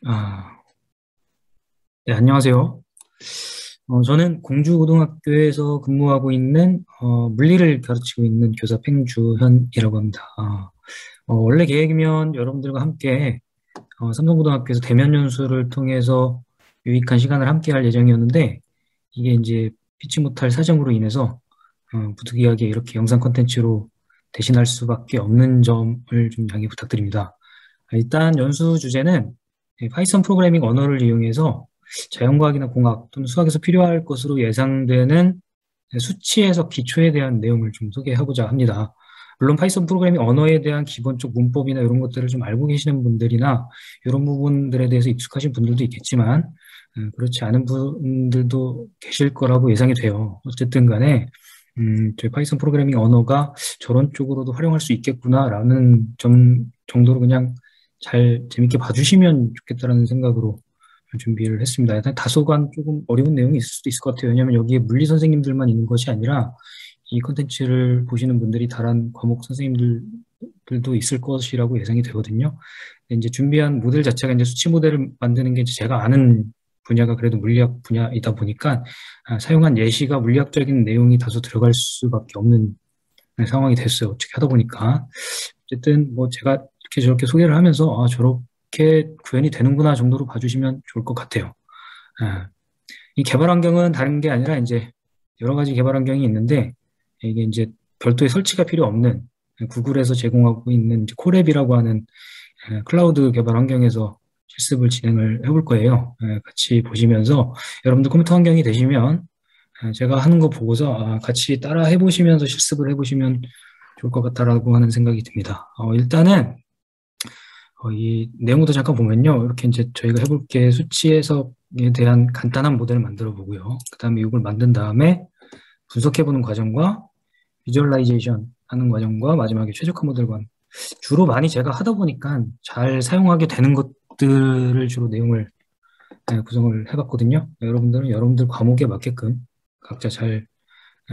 아, 네, 안녕하세요. 저는 공주고등학교에서 근무하고 있는 물리를 가르치고 있는 교사 팽주현이라고 합니다. 원래 계획이면 여러분들과 함께 삼성고등학교에서 대면 연수를 통해서 유익한 시간을 함께 할 예정이었는데 이게 이제 피치 못할 사정으로 인해서 부득이하게 이렇게 영상 콘텐츠로 대신할 수밖에 없는 점을 좀 양해 부탁드립니다. 일단 연수 주제는 파이썬 프로그래밍 언어를 이용해서 자연과학이나 공학 또는 수학에서 필요할 것으로 예상되는 수치 해석 기초에 대한 내용을 좀 소개하고자 합니다. 물론 파이썬 프로그래밍 언어에 대한 기본적 문법이나 이런 것들을 좀 알고 계시는 분들이나 이런 부분들에 대해서 익숙하신 분들도 있겠지만 그렇지 않은 분들도 계실 거라고 예상이 돼요. 어쨌든 간에 저희 파이썬 프로그래밍 언어가 저런 쪽으로도 활용할 수 있겠구나라는 점 정도로 그냥 잘 재밌게 봐주시면 좋겠다라는 생각으로 준비를 했습니다. 일단 다소간 조금 어려운 내용이 있을 수도 있을 것 같아요. 왜냐하면 여기에 물리 선생님들만 있는 것이 아니라 이 컨텐츠를 보시는 분들이 다른 과목 선생님들도 있을 것이라고 예상이 되거든요. 이제 준비한 모델 자체가 이제 수치 모델을 만드는 게 이제 제가 아는 분야가 그래도 물리학 분야이다 보니까 사용한 예시가 물리학적인 내용이 다소 들어갈 수밖에 없는 상황이 됐어요. 어떻게 하다 보니까. 어쨌든 뭐 제가 이렇게 저렇게 소개를 하면서 저렇게 구현이 되는구나 정도로 봐주시면 좋을 것 같아요. 아, 이 개발 환경은 다른 게 아니라 이제 여러 가지 개발 환경이 있는데 이게 이제 별도의 설치가 필요 없는 구글에서 제공하고 있는 이제 콜앱이라고 하는 클라우드 개발 환경에서 실습을 진행을 해볼 거예요. 같이 보시면서 여러분들 컴퓨터 환경이 되시면 제가 하는 거 보고서 같이 따라 해보시면서 실습을 해보시면 좋을 것 같다라고 하는 생각이 듭니다. 일단은 이 내용부터 잠깐 보면요. 이렇게 이제 저희가 해볼 게 수치 해석에 대한 간단한 모델을 만들어 보고요. 그 다음에 이걸 만든 다음에 분석해 보는 과정과 비주얼라이제이션 하는 과정과 마지막에 최적화 모델관. 주로 많이 제가 하다 보니까 잘 사용하게 되는 것들을 주로 내용을 구성을 해봤거든요. 여러분들은 여러분들 과목에 맞게끔 각자 잘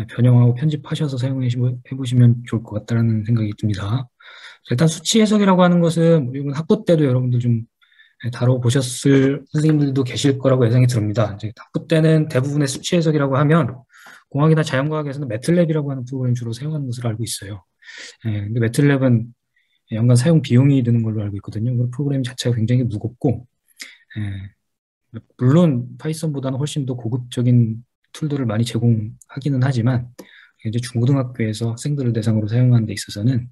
변형하고 편집하셔서 사용해 보시면 좋을 것 같다는 생각이 듭니다. 일단 수치 해석이라고 하는 것은 이건 학부 때도 여러분들 좀 다뤄보셨을 선생님들도 계실 거라고 예상이 듭니다. 이제 학부 때는 대부분의 수치 해석이라고 하면 공학이나 자연과학에서는 매틀랩이라고 하는 프로그램 주로 사용하는 것으로 알고 있어요. 근데 매틀랩은 연간 사용 비용이 드는 걸로 알고 있거든요. 그 프로그램 자체가 굉장히 무겁고, 물론 파이썬보다는 훨씬 더 고급적인 툴들을 많이 제공하기는 하지만, 이제 중고등학교에서 학생들을 대상으로 사용하는 데 있어서는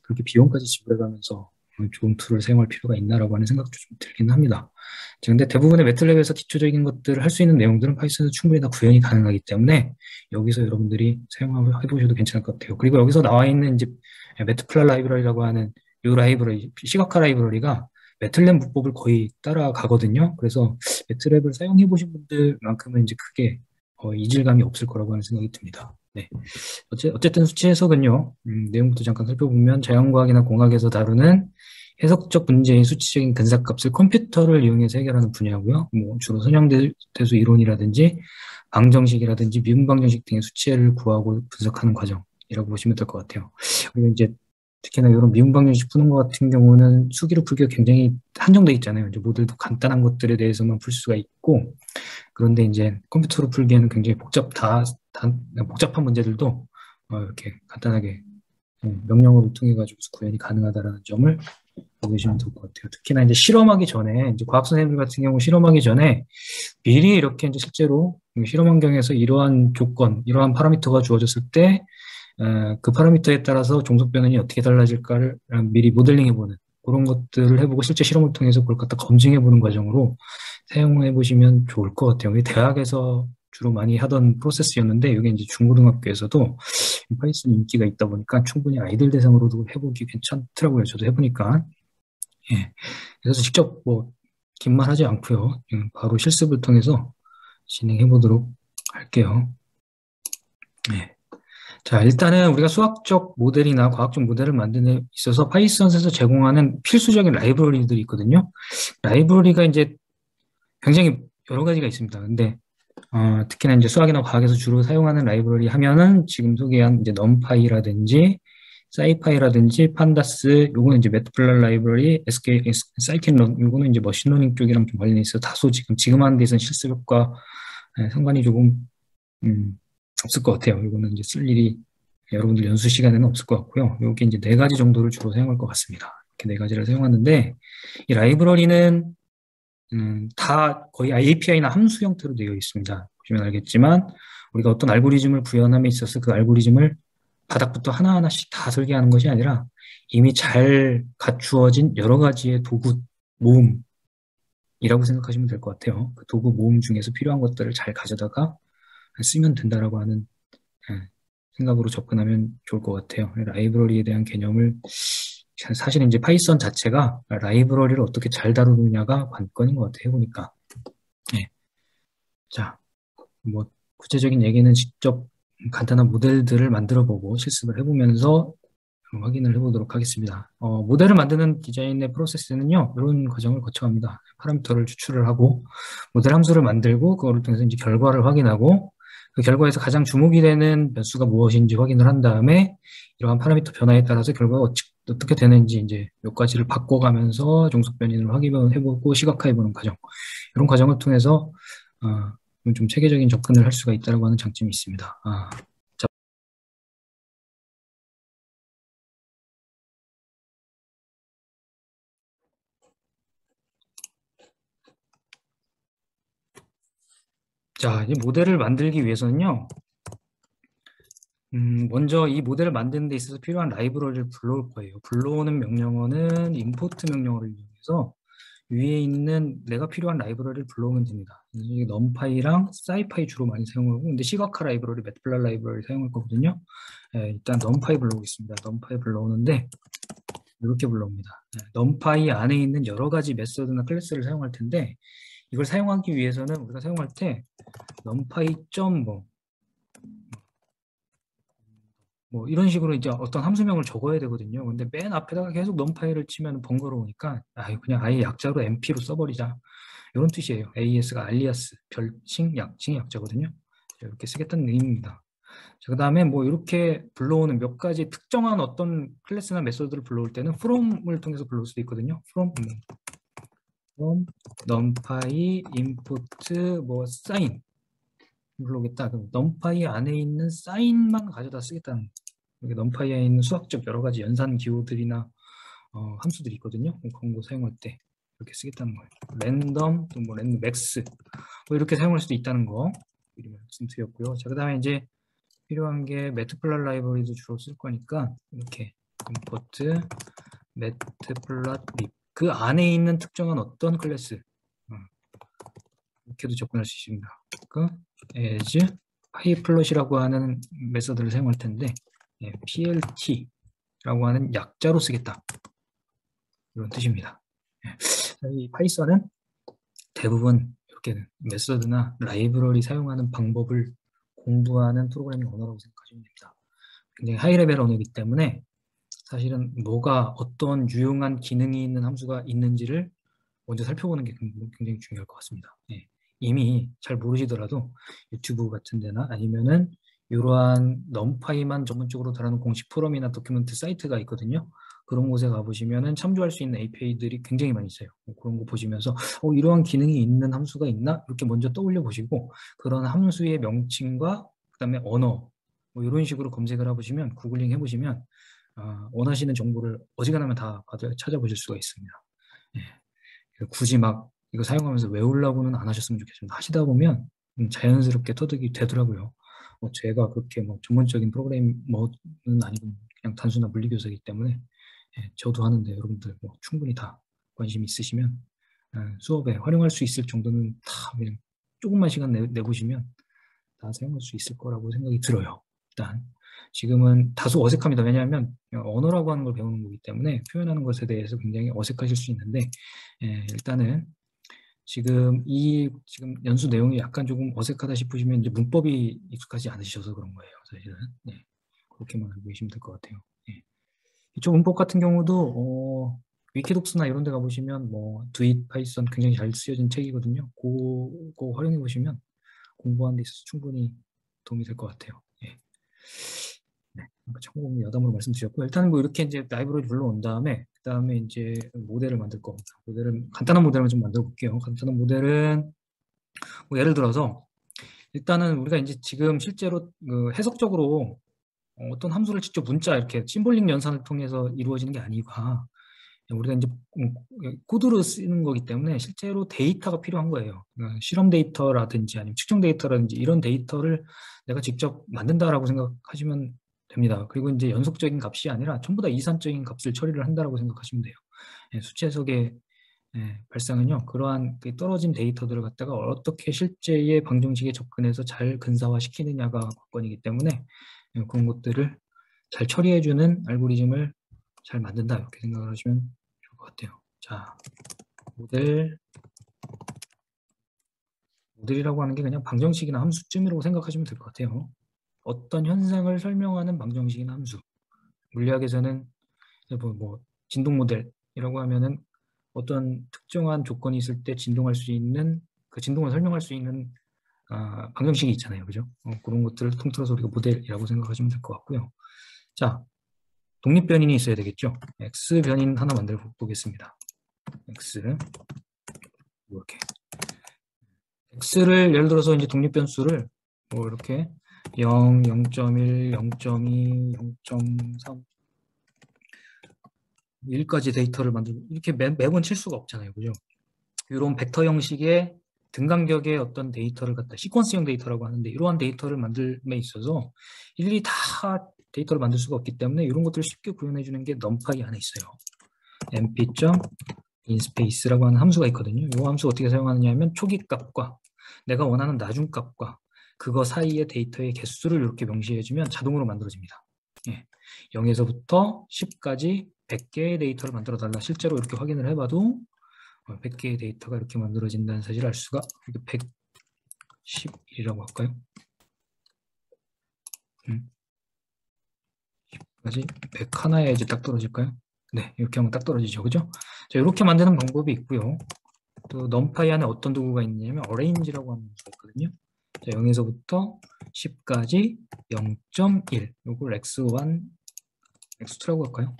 그렇게 비용까지 지불해가면서 좋은 툴을 사용할 필요가 있나라고 하는 생각도 좀 들긴 합니다. 근데 대부분의 매틀랩에서 기초적인 것들을 할 수 있는 내용들은 파이썬에서 충분히 다 구현이 가능하기 때문에 여기서 여러분들이 사용해보셔도 괜찮을 것 같아요. 그리고 여기서 나와 있는 이제 매트플라 라이브러리라고 하는 이 라이브러리, 시각화 라이브러리가 매틀랩 문법을 거의 따라가거든요. 그래서 매틀랩을 사용해보신 분들만큼은 이제 크게 이질감이 없을 거라고 하는 생각이 듭니다. 네. 어쨌든 수치 해석은요, 내용부터 잠깐 살펴보면 자연과학이나 공학에서 다루는 해석적 문제인 수치적인 근사값을 컴퓨터를 이용해서 해결하는 분야고요. 뭐 주로 선형대수 이론이라든지 방정식이라든지 미분 방정식 등의 수치를 구하고 분석하는 과정이라고 보시면 될 것 같아요. 그리고 이제 특히나 이런 미분 방정식 푸는 것 같은 경우는 수기로 풀기가 굉장히 한정돼 있잖아요. 이제 모델도 간단한 것들에 대해서만 풀 수가 있고, 그런데 이제 컴퓨터로 풀기에는 굉장히 복잡한 문제들도 이렇게 간단하게 명령어를 통해 가지고 구현이 가능하다라는 점을 보고 계시면 될 것 같아요. 특히나 이제 실험하기 전에 이제 과학 선생님들 같은 경우 실험하기 전에 미리 이렇게 이제 실제로 실험 환경에서 이러한 조건, 이러한 파라미터가 주어졌을 때 그 파라미터에 따라서 종속 변환이 어떻게 달라질까를 미리 모델링 해보는 그런 것들을 해보고 실제 실험을 통해서 그걸 갖다 검증해보는 과정으로 사용해보시면 좋을 것 같아요. 대학에서 주로 많이 하던 프로세스였는데 이게 이제 중고등학교에서도 파이썬 인기가 있다 보니까 충분히 아이들 대상으로도 해보기 괜찮더라고요. 저도 해보니까. 예. 그래서 직접 뭐 긴 말 하지 않고요. 바로 실습을 통해서 진행해 보도록 할게요. 예. 자, 일단은 우리가 수학적 모델이나 과학적 모델을 만드는 데 있어서 파이썬에서 제공하는 필수적인 라이브러리들이 있거든요. 라이브러리가 이제 굉장히 여러 가지가 있습니다. 근데 특히나 이제 수학이나 과학에서 주로 사용하는 라이브러리 하면은 지금 소개한 이제 넘파이라든지 사이파이라든지 판다스, 요거는 이제 매트플랫 라이브러리, SK, 사이켄런, 요거는 이제 머신러닝 쪽이랑 좀 관련이 있어 다소 지금 하는 데서는 실습과 상관이 조금 없을 것 같아요. 이거는 이제 쓸 일이 여러분들 연수 시간에는 없을 것 같고요. 여기 이제 네 가지 정도를 주로 사용할 것 같습니다. 이렇게 네 가지를 사용하는데 이 라이브러리는 다 거의 API나 함수 형태로 되어 있습니다. 보시면 알겠지만 우리가 어떤 알고리즘을 구현함에 있어서 그 알고리즘을 바닥부터 하나하나씩 다 설계하는 것이 아니라 이미 잘 갖추어진 여러 가지의 도구 모음이라고 생각하시면 될 것 같아요. 그 도구 모음 중에서 필요한 것들을 잘 가져다가 쓰면 된다라고 하는 생각으로 접근하면 좋을 것 같아요. 라이브러리에 대한 개념을 사실은 이제 파이썬 자체가 라이브러리를 어떻게 잘 다루느냐가 관건인 것 같아요. 해보니까. 네. 자, 뭐 구체적인 얘기는 직접 간단한 모델들을 만들어보고 실습을 해보면서 확인을 해보도록 하겠습니다. 모델을 만드는 디자인의 프로세스는요, 이런 과정을 거쳐갑니다. 파라미터를 추출을 하고, 모델 함수를 만들고, 그거를 통해서 이제 결과를 확인하고, 그 결과에서 가장 주목이 되는 변수가 무엇인지 확인을 한 다음에, 이러한 파라미터 변화에 따라서 결과가 어떻게 되는지 이제 몇 가지를 바꿔가면서 종속 변인을 확인해보고 시각화해보는 과정. 이런 과정을 통해서, 좀 체계적인 접근을 할 수가 있다고 하는 장점이 있습니다. 자, 이 모델을 만들기 위해서는요, 먼저 이 모델을 만드는 데 있어서 필요한 라이브러리를 불러올 거예요. 불러오는 명령어는 import 명령어를 이용해서 위에 있는 내가 필요한 라이브러리를 불러오면 됩니다. 이게 numpy랑 scipy 주로 많이 사용하고, 근데 시각화 라이브러리, 매트플랫 라이브러리 사용할 거거든요. 일단 numpy 불러오겠습니다. numpy 불러오는데 이렇게 불러옵니다. numpy 안에 있는 여러 가지 메서드나 클래스를 사용할 텐데 이걸 사용하기 위해서는 우리가 사용할 때 numpy 뭐 이런 식으로 이제 어떤 함수명을 적어야 되거든요. 근데 맨 앞에다가 계속 넘파이를 치면 번거로우니까 그냥 아예 약자로 MP로 써버리자. 이런 뜻이에요. AS가 알리아스, 별칭, 약칭의 약자거든요. 이렇게 쓰겠다는 의미입니다. 그 다음에 뭐 이렇게 불러오는 몇 가지 특정한 어떤 클래스나 메소드를 불러올 때는 from을 통해서 불러올 수도 있거든요. from numpy input 뭐 sign 불러오겠다. 그럼 numpy 안에 있는 sign만 가져다 쓰겠다는 여기 넘파이에 있는 수학적 여러 가지 연산 기호들이나 함수들이 있거든요. 그런 거 사용할 때 이렇게 쓰겠다는 거예요. 랜덤, 또 뭐 랜덤 맥스 뭐 이렇게 사용할 수도 있다는 거 미리 말씀드렸고요. 자, 그 다음에 이제 필요한 게 매트플랫 라이브러리도 주로 쓸 거니까 이렇게 import 매트플랫 립그 안에 있는 특정한 어떤 클래스 이렇게도 접근할 수 있습니다. 그 as pyplot이라고 하는 메서드를 사용할 텐데 plt라고 하는 약자로 쓰겠다. 이런 뜻입니다. 이 파이썬은 대부분 이렇게 메서드나 라이브러리 사용하는 방법을 공부하는 프로그래밍 언어라고 생각하시면 됩니다. 굉장히 하이 레벨 언어이기 때문에 사실은 뭐가 어떤 유용한 기능이 있는 함수가 있는지를 먼저 살펴보는 게 굉장히 중요할 것 같습니다. 이미 잘 모르시더라도 유튜브 같은 데나 아니면은 이러한 넘파이만 전문적으로 다루는 공식 포럼이나 도큐멘트 사이트가 있거든요. 그런 곳에 가보시면은 참조할 수 있는 API들이 굉장히 많이 있어요. 그런 거 보시면서 이러한 기능이 있는 함수가 있나? 이렇게 먼저 떠올려 보시고 그런 함수의 명칭과 그다음에 언어 뭐 이런 식으로 검색을 해보시면 구글링 해보시면 원하시는 정보를 어지간하면 다 찾아보실 수가 있습니다. 굳이 막 이거 사용하면서 외우려고는 안 하셨으면 좋겠습니다. 하시다 보면 자연스럽게 터득이 되더라고요. 제가 그렇게 뭐 전문적인 프로그래머는 아니고 그냥 단순한 물리교사이기 때문에 저도 하는데 여러분들 뭐 충분히 다 관심 있으시면 수업에 활용할 수 있을 정도는 다 그냥 조금만 시간 내보시면 다 사용할 수 있을 거라고 생각이 들어요. 일단 지금은 다소 어색합니다. 왜냐하면 언어라고 하는 걸 배우는 거기 때문에 표현하는 것에 대해서 굉장히 어색하실 수 있는데 일단은 지금 연수 내용이 약간 조금 어색하다 싶으시면 이제 문법이 익숙하지 않으셔서 그런 거예요. 사실은 그렇게만 알고 계시면 될 것 같아요. 이쪽 문법 같은 경우도 위키독스나 이런 데 가보시면 뭐 두잇 파이썬 굉장히 잘 쓰여진 책이거든요. 그거 활용해 보시면 공부하는 데 있어서 충분히 도움이 될 것 같아요. 네. 참고 여담으로 말씀드렸고, 일단은 뭐 이렇게 이제 라이브러리 불러온 다음에, 그 다음에 이제 모델을 만들 겁니다. 간단한 모델을 좀 만들어 볼게요. 간단한 모델은, 뭐 예를 들어서, 일단은 우리가 이제 지금 실제로 그 해석적으로 어떤 함수를 직접 문자 이렇게 심볼릭 연산을 통해서 이루어지는 게 아니고, 우리가 이제 코드로 쓰는 거기 때문에 실제로 데이터가 필요한 거예요. 그러니까 실험 데이터라든지 아니면 측정 데이터라든지 이런 데이터를 내가 직접 만든다라고 생각하시면 됩니다. 그리고 이제 연속적인 값이 아니라 전부 다 이산적인 값을 처리를 한다라고 생각하시면 돼요. 수치 해석의 발상은요, 그러한 그 떨어진 데이터들을 갖다가 어떻게 실제의 방정식에 접근해서 잘 근사화시키느냐가 관건이기 때문에 그런 것들을 잘 처리해주는 알고리즘을 잘 만든다, 이렇게 생각을 하시면 좋을 것 같아요. 자, 모델이라고 하는 게 그냥 방정식이나 함수쯤이라고 생각하시면 될 것 같아요. 어떤 현상을 설명하는 방정식이나 함수. 물리학에서는 뭐 진동 모델이라고 하면은 어떤 특정한 조건이 있을 때 진동할 수 있는, 그 진동을 설명할 수 있는 방정식이 있잖아요. 그죠? 그런 것들을 통틀어서 우리가 모델이라고 생각하시면 될 것 같고요. 자, 독립변인이 있어야 되겠죠? X변인 하나 만들어 보겠습니다. X. 이렇게. X를 예를 들어서 이제 독립변수를 뭐 이렇게 0, 0.1, 0.2, 0.3, 1까지 데이터를 만들고 이렇게 매번 칠 수가 없잖아요. 그죠? 이런 벡터 형식의 등간격의 어떤 데이터를 갖다 시퀀스형 데이터라고 하는데, 이러한 데이터를 만들에 있어서 일일이 다 데이터를 만들 수가 없기 때문에 이런 것들을 쉽게 구현해 주는 게 numpy 안에 있어요. np.inspace라고 하는 함수가 있거든요. 이 함수 어떻게 사용하느냐 하면 초기 값과 내가 원하는 나중 값과 그거 사이의 데이터의 개수를 이렇게 명시해주면 자동으로 만들어집니다. 0에서부터 10까지 100개의 데이터를 만들어 달라. 실제로 이렇게 확인을 해봐도 100개의 데이터가 이렇게 만들어진다는 사실을 알 수가, 111이라고 할까요? 10까지 100 하나에 이제 딱 떨어질까요? 네, 이렇게 하면 딱 떨어지죠. 그죠? 자, 이렇게 만드는 방법이 있고요. 또 numpy 안에 어떤 도구가 있냐면 arrange라고 하는 도구가 있거든요. 자, 0에서부터 10까지 0.1, 요걸 x1, x2라고 할까요?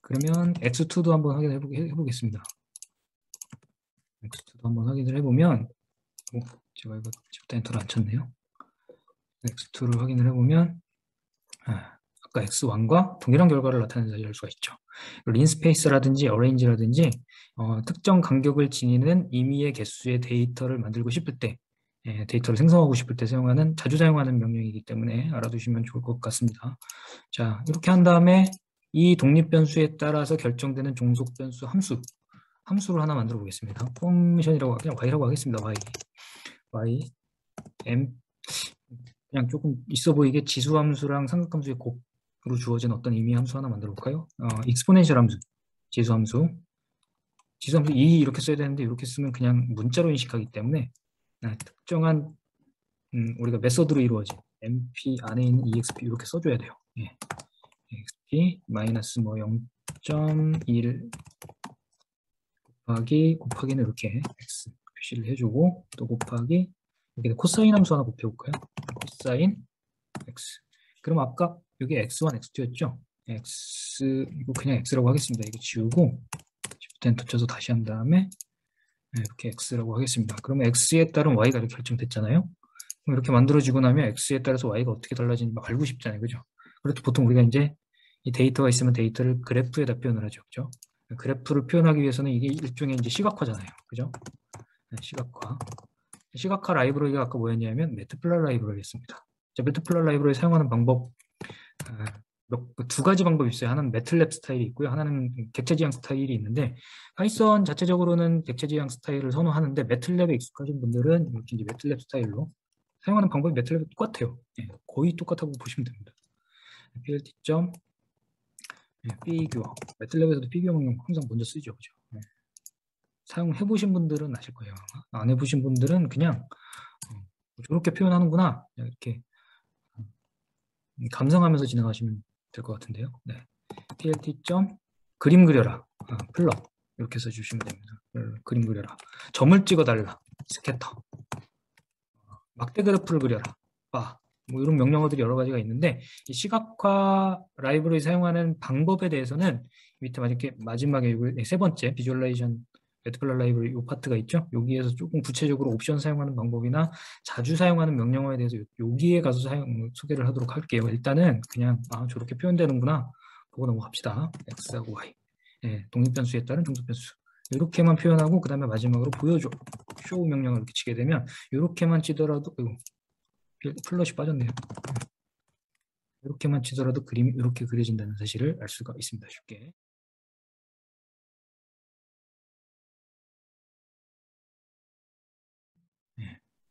그러면 x2도 한번 확인해 보겠습니다. x2도 한번 확인을 해보면, 제가 이거 shift 엔터를 안 쳤네요. x2를 확인을 해보면 아까 x1과 동일한 결과를 나타내는 사실을 알 수가 있죠. 린스페이스라든지 arrange라든지 특정 간격을 지니는 임의의 개수의 데이터를 만들고 싶을 때, 데이터를 생성하고 싶을 때 자주 사용하는 명령이기 때문에 알아두시면 좋을 것 같습니다. 자, 이렇게 한 다음에 이 독립변수에 따라서 결정되는 종속변수 함수를 하나 만들어 보겠습니다. 펑션이라고, 그냥 y라고 하겠습니다. y m, 그냥 조금 있어 보이게 지수함수랑 삼각함수의 곱으로 주어진 어떤 의미 함수 하나 만들어 볼까요? 익스포넨셜 함수, 지수함수 2 이렇게 써야 되는데 이렇게 쓰면 그냥 문자로 인식하기 때문에 특정한 우리가 메서드로 이루어진 mp 안에 있는 exp 이렇게 써줘야 돼요. exp 마이너스 뭐 0.1 곱하기는 이렇게 x 표시를 해주고, 또 곱하기 여기 코사인 함수 하나 곱해볼까요? 코사인 x. 그럼 아까 여기 x1, x2였죠? 이거 그냥 x라고 하겠습니다. 이거 지우고 Shift 엔터 쳐서 다시 한 다음에 이렇게 x라고 하겠습니다. 그러면 x에 따른 y가 이렇게 결정됐잖아요. 그럼 이렇게 만들어지고 나면 x에 따라서 y가 어떻게 달라지는지 막 알고 싶잖아요. 그죠? 그래도 보통 우리가 이제 이 데이터가 있으면 데이터를 그래프에다 표현을 하죠. 그죠? 그래프를 표현하기 위해서는 이게 일종의 이제 시각화잖아요. 그죠? 시각화 라이브러리가 아까 뭐였냐면 매트플롯 라이브러리였습니다. 매트플롯 라이브러리 사용하는 방법, 두 가지 방법이 있어요. 하나는 매틀랩 스타일이 있고요. 하나는 객체지향 스타일이 있는데, 파이썬 자체적으로는 객체지향 스타일을 선호하는데, 매틀랩에 익숙하신 분들은 이렇게 이제 매틀랩 스타일로 사용하는 방법이 매틀랩이 똑같아요. 거의 똑같다고 보시면 됩니다. plt. figure. 매틀랩에서도 figure 명령 항상 먼저 쓰죠. 그죠? 사용해 보신 분들은 아실 거예요. 안 해보신 분들은 그냥 저렇게 표현하는구나, 이렇게 감상하면서 진행하시면 될 것 같은데요. 네. plt. 그림 그려라. 플롯. 이렇게 써주시면 됩니다. 그림 그려라. 점을 찍어달라. 스캐터. 막대 그래프를 그려라. 바. 뭐 이런 명령어들이 여러 가지가 있는데 이 시각화 라이브러리 사용하는 방법에 대해서는 밑에 이렇게 마지막에 세 번째 비주얼라이제이션 매트플랫 라이브러리 이 파트가 있죠. 여기에서 조금 구체적으로 옵션 사용하는 방법이나 자주 사용하는 명령어에 대해서 여기에 가서 소개를 하도록 할게요. 일단은 그냥 저렇게 표현되는구나 보고 넘어갑시다. x하고 y 독립변수에 따른 종속변수 이렇게만 표현하고 그 다음에 마지막으로 보여줘 show 명령을 이렇게 치게 되면 이렇게만 치더라도 플롯이 빠졌네요. 이렇게만 치더라도 그림이 이렇게 그려진다는 사실을 알 수가 있습니다. 쉽게.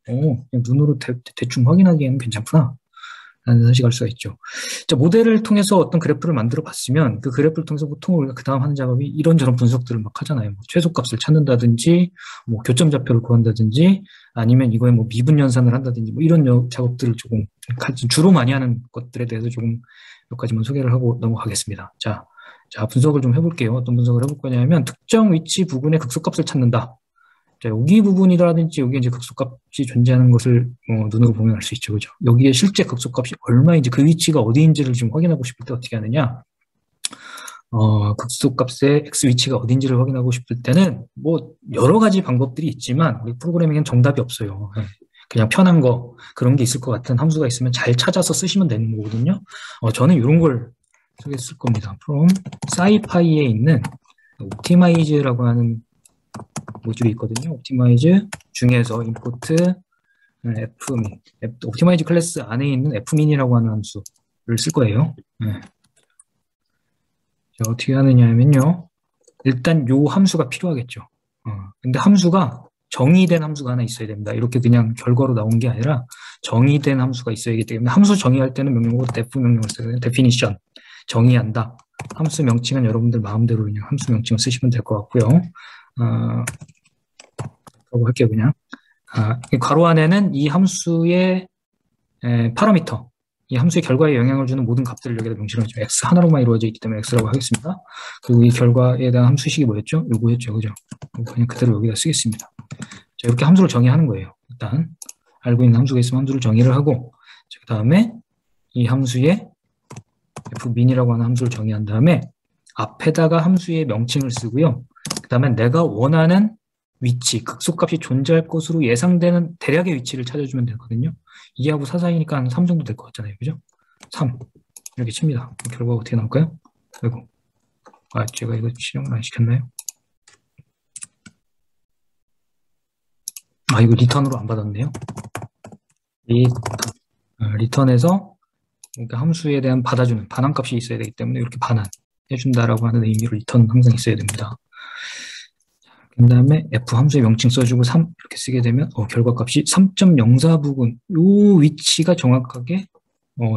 그냥 눈으로 대충 확인하기에는 괜찮구나 라는 사실을 알 수가 있죠. 자, 모델을 통해서 어떤 그래프를 만들어 봤으면 그 그래프를 통해서 보통 우리가 그 다음 하는 작업이 이런저런 분석들을 막 하잖아요. 뭐 최소값을 찾는다든지 뭐 교점 좌표를 구한다든지 아니면 이거에 뭐 미분 연산을 한다든지 뭐 이런 작업들을 조금 주로 많이 하는 것들에 대해서 조금 몇 가지만 소개를 하고 넘어가겠습니다. 자, 분석을 좀 해볼게요. 어떤 분석을 해볼 거냐면 특정 위치 부분의 극소값을 찾는다. 자, 여기 부분이라든지 여기 이제 극소값이 존재하는 것을 눈으로 보면 알 수 있죠. 그죠? 여기에 실제 극소값이 얼마인지 그 위치가 어디인지를 지금 확인하고 싶을 때 어떻게 하느냐? 극소값의 x 위치가 어딘지를 확인하고 싶을 때는 뭐 여러 가지 방법들이 있지만 우리 프로그래밍엔 정답이 없어요. 그냥 편한 거 그런 게 있을 것 같은 함수가 있으면 잘 찾아서 쓰시면 되는 거거든요. 저는 이런 걸 소개했을 겁니다. from scipy에 있는 optimize라고 하는 모듈이 있거든요. 옵티마이즈 중에서 임포트 fmin, 옵티마이즈 클래스 안에 있는 fmin이라고 하는 함수를 쓸 거예요. 자, 어떻게 하느냐 하면요. 일단 요 함수가 필요하겠죠. 근데 함수가 정의된 함수가 하나 있어야 됩니다. 이렇게 그냥 결과로 나온 게 아니라 정의된 함수가 있어야기 때문에 함수 정의할 때는 명령어로 def 명령을 써야 돼요. definition, 정의한다. 함수 명칭은 여러분들 마음대로 그냥 함수 명칭을 쓰시면 될 것 같고요. 라고 할게요, 그냥. 괄호 안에는 이 함수의 파라미터, 이 함수의 결과에 영향을 주는 모든 값들을 여기다 명시를 하죠. x 하나로만 이루어져 있기 때문에 x라고 하겠습니다. 그리고 이 결과에 대한 함수식이 뭐였죠? 요거였죠, 그죠? 그냥 그대로 여기다 쓰겠습니다. 자, 이렇게 함수를 정의하는 거예요. 일단 알고 있는 함수가 있으면 함수를 정의를 하고, 그 다음에 이 함수의 fmin이라고 하는 함수를 정의한 다음에 앞에다가 함수의 명칭을 쓰고요. 그 다음에 내가 원하는 위치, 극소값이 존재할 것으로 예상되는 대략의 위치를 찾아주면 되거든요. 2하고 4 사이니까 한 3 정도 될 것 같잖아요. 그죠? 3. 이렇게 칩니다. 결과가 어떻게 나올까요? 아이고. 제가 이거 실행을 안 시켰나요? 이거 리턴으로 안 받았네요. 리턴에서 그러니까 함수에 대한 받아주는 반환값이 있어야 되기 때문에 이렇게 반환해준다라고 하는 의미로 리턴 항상 있어야 됩니다. 그 다음에 f 함수의 명칭 써주고 3 이렇게 쓰게 되면 결과값이 3.04 부분 이 위치가 정확하게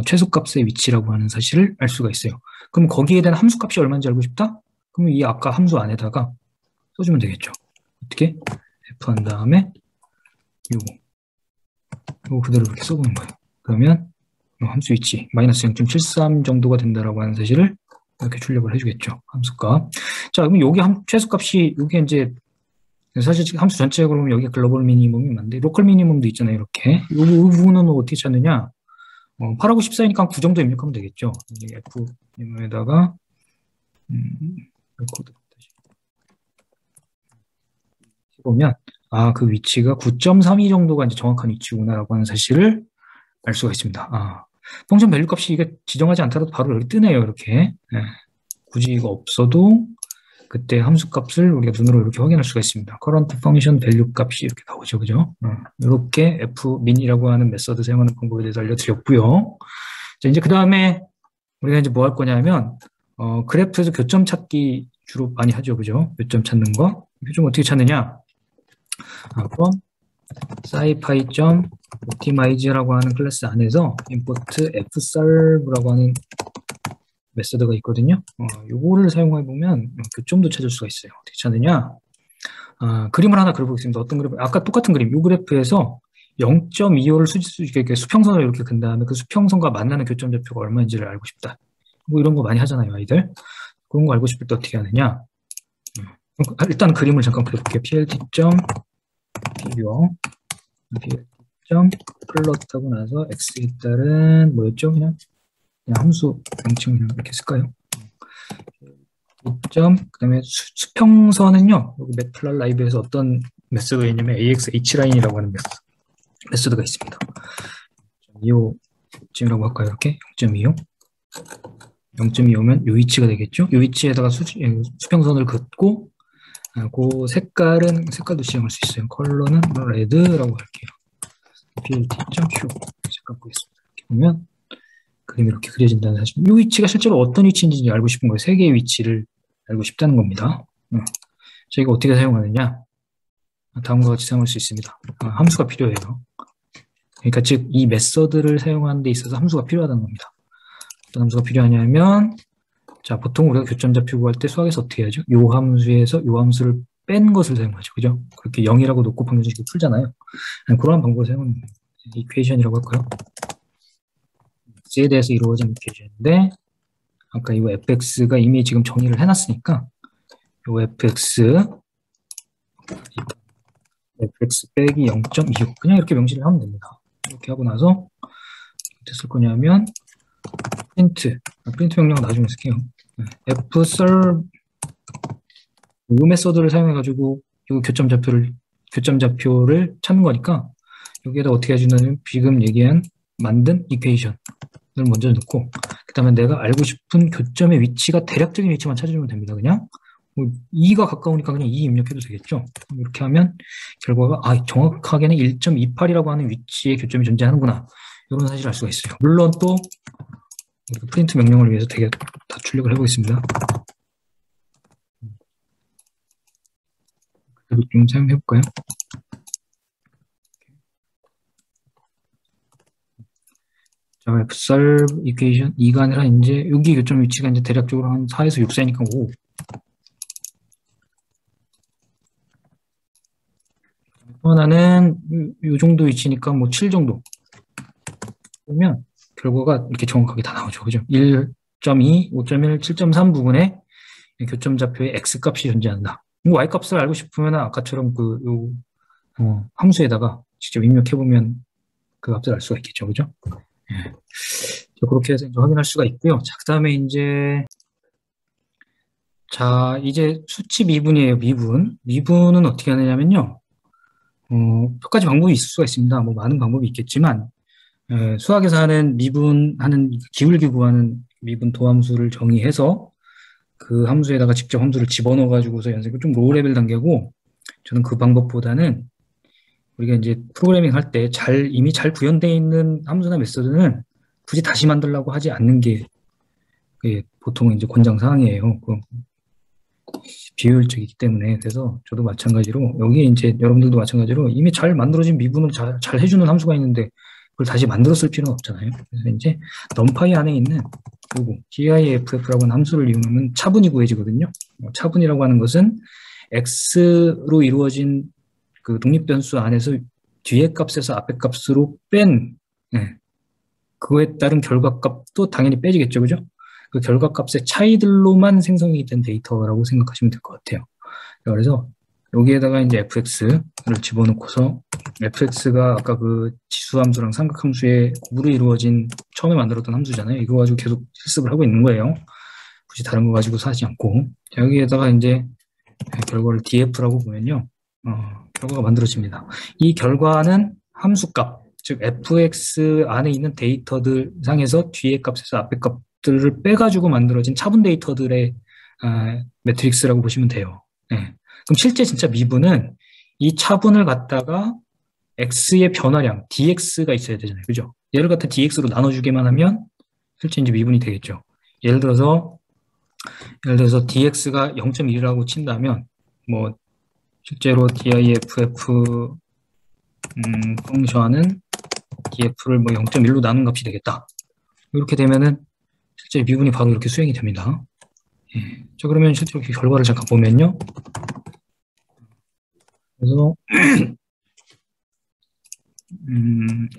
최소값의 위치라고 하는 사실을 알 수가 있어요. 그럼 거기에 대한 함수값이 얼마인지 알고 싶다? 그러면 이 아까 함수 안에다가 써주면 되겠죠. 어떻게? f 한 다음에 요거 그대로 이렇게 써보는 거예요. 그러면 함수 위치 마이너스 0.73 정도가 된다라고 하는 사실을 이렇게 출력을 해주겠죠. 함수값. 자, 그러면 여기 최소값이 여기 이제 사실 함수 전체적으로 보면 여기 글로벌 미니멈이 맞는데 로컬 미니멈도 있잖아요. 이렇게 이 부분은 어떻게 찾느냐? 8하고 14이니까 9 정도 입력하면 되겠죠. F에다가 코드 다시 보면 그 위치가 9.32 정도가 이제 정확한 위치구나라고 하는 사실을 알 수가 있습니다. 펑션 밸류 값이 이게 지정하지 않더라도 바로 여기 뜨네요. 이렇게 굳이 이거 없어도 그때 함수값을 우리가 눈으로 이렇게 확인할 수가 있습니다. current function value 값이 이렇게 나오죠, 그죠? 이렇게 fmin이라고 하는 메서드 사용하는 방법에 대해서 알려드렸고요. 자, 이제 그 다음에 우리가 이제 뭐 할 거냐면 그래프에서 교점 찾기 주로 많이 하죠, 그죠? 교점 찾는 거. 교점 어떻게 찾느냐? from scipy.optimize라고 하는 클래스 안에서 import fsolve라고 하는 메서드가 있거든요. 요거를 사용해 보면 교점도 찾을 수가 있어요. 어떻게 찾느냐? 그림을 하나 그려보겠습니다. 어떤 그래프? 아까 똑같은 그림. 이 그래프에서 0.25를 수평선을 이렇게 근 다음에 그 수평선과 만나는 교점 좌표가 얼마인지를 알고 싶다. 뭐 이런 거 많이 하잖아요, 아이들. 그런 거 알고 싶을 때 어떻게 하느냐? 일단 그림을 잠깐 그려볼게요. plt.figure 점 플롯하고 나서 x에 따른 뭐였죠? 그냥 함수 명칭 그냥 이렇게 쓸까요? 점 그다음에 수평선은요. 여기 매플 라이브에서 어떤 메소드가 있냐면 AXH라인이라고 하는 메소드가 있습니다. 0.25쯤이라고 할까요? 이렇게 0.25 0.25면 요 위치가 되겠죠? 요 위치에다가 수평선을 긋고 그 색깔도 지정할 수 있어요. 컬러는 레드라고 할게요. plt.q 색깔 보겠습니다. 이렇게 보면 그림이 이렇게 그려진다는 사실. 이 위치가 실제로 어떤 위치인지 알고 싶은 거예요. 세 개의 위치를 알고 싶다는 겁니다. 저희가 어떻게 사용하느냐? 다음과 같이 사용할 수 있습니다. 함수가 필요해요. 그러니까 즉 이 메서드를 사용하는 데 있어서 함수가 필요하다는 겁니다. 어떤 함수가 필요하냐면 자 보통 우리가 교점 좌표 구할 때 수학에서 어떻게 하죠? 요 함수에서 요 함수를 뺀 것을 사용하죠. 그죠? 그렇게 0이라고 놓고 방정식을 풀잖아요. 그런 방법을 사용하는 이퀘이션이라고 할까요? x에 대해서 이루어진 이퀘이션인데 아까 이 fx가 이미 지금 정의를 해놨으니까 요 fx 빼기 0.25 그냥 이렇게 명시를 하면 됩니다. 이렇게 하고 나서 어떻게 쓸 거냐면 프린트 명령은 나중에 쓸게요. fsolve 이 메서드를 사용해가지고 이 교점 좌표를 찾는 거니까 여기에다 어떻게 해주냐면 지금 얘기한 만든 이퀘이션을 먼저 넣고 그 다음에 내가 알고 싶은 교점의 위치가 대략적인 위치만 찾아주면 됩니다. 그냥 2가 가까우니까 그냥 2 입력해도 되겠죠. 이렇게 하면 결과가 정확하게는 1.28이라고 하는 위치에 교점이 존재하는구나 이런 사실을 알 수가 있어요. 물론 또 프린트 명령을 위해서 되게 다 출력을 해보겠습니다. 좀 사용해볼까요? 자, fsolve equation 2가 아니라 이제 여기 교점 위치가 이제 대략적으로 한 4에서 6세니까 5. 하나는 이 정도 위치니까 뭐 7 정도. 보면 결과가 이렇게 정확하게 다 나오죠. 그죠? 1.2, 5.1, 7.3 부분에 교점 좌표의 x 값이 존재한다. y 값을 알고 싶으면 아까처럼 함수에다가 직접 입력해보면 그 값을 알 수가 있겠죠. 그죠? 예. 그렇게 해서 이제 확인할 수가 있고요. 자, 그 다음에 이제 수치 미분이에요. 미분은 어떻게 하느냐면요. 몇 가지 방법이 있을 수가 있습니다. 뭐 많은 방법이 있겠지만 수학에서 하는 기울기 구하는 미분 도함수를 정의해서 그 함수에다가 직접 함수를 집어넣어 가지고서 연습을 좀 로우 레벨 단계고 저는 그 방법보다는 우리가 이제 프로그래밍 할 때 이미 잘 구현되어 있는 함수나 메소드는 굳이 다시 만들려고 하지 않는 게 보통 이제 권장 사항이에요. 비효율적이기 때문에. 그래서 저도 마찬가지로 여기에 이제 여러분들도 마찬가지로 이미 잘 만들어진 미분을 잘 해주는 함수가 있는데 그걸 다시 만들어 쓸 필요는 없잖아요. 그래서 이제 numpy 안에 있는 요거 GIFF라고 하는 함수를 이용하면 차분이 구해지거든요. 차분이라고 하는 것은 x로 이루어진 그 독립변수 안에서 뒤에 값에서 앞에 값으로 뺀 그거에 따른 결과값도 당연히 빼지겠죠. 그죠? 그 결과값의 차이들로만 생성이 된 데이터라고 생각하시면 될 것 같아요. 그래서 여기에다가 이제 fx를 집어넣고서 fx가 아까 그 지수함수랑 삼각함수의 곱으로 이루어진 처음에 만들었던 함수잖아요. 이거 가지고 계속 실습을 하고 있는 거예요. 굳이 다른 거 가지고 하지 않고. 자, 여기에다가 이제 결과를 df라고 보면요. 결과가 만들어집니다. 이 결과는 함수값, 즉 fx 안에 있는 데이터들 상에서 뒤에 값에서 앞에 값들을 빼가지고 만들어진 차분 데이터들의 매트릭스라고 보시면 돼요. 네. 그럼 실제 진짜 미분은 이 차분을 갖다가 x의 변화량 dx가 있어야 되잖아요. 그죠? 얘를 갖다 dx로 나눠주기만 하면 실제 이제 미분이 되겠죠. 예를 들어서 dx가 0.1이라고 친다면 뭐 실제로 diff 펑션은 df를 뭐 0.1로 나눈 값이 되겠다. 이렇게 되면은 실제 미분이 바로 이렇게 수행이 됩니다. 예. 자, 그러면 실제로 결과를 잠깐 보면요. 그래서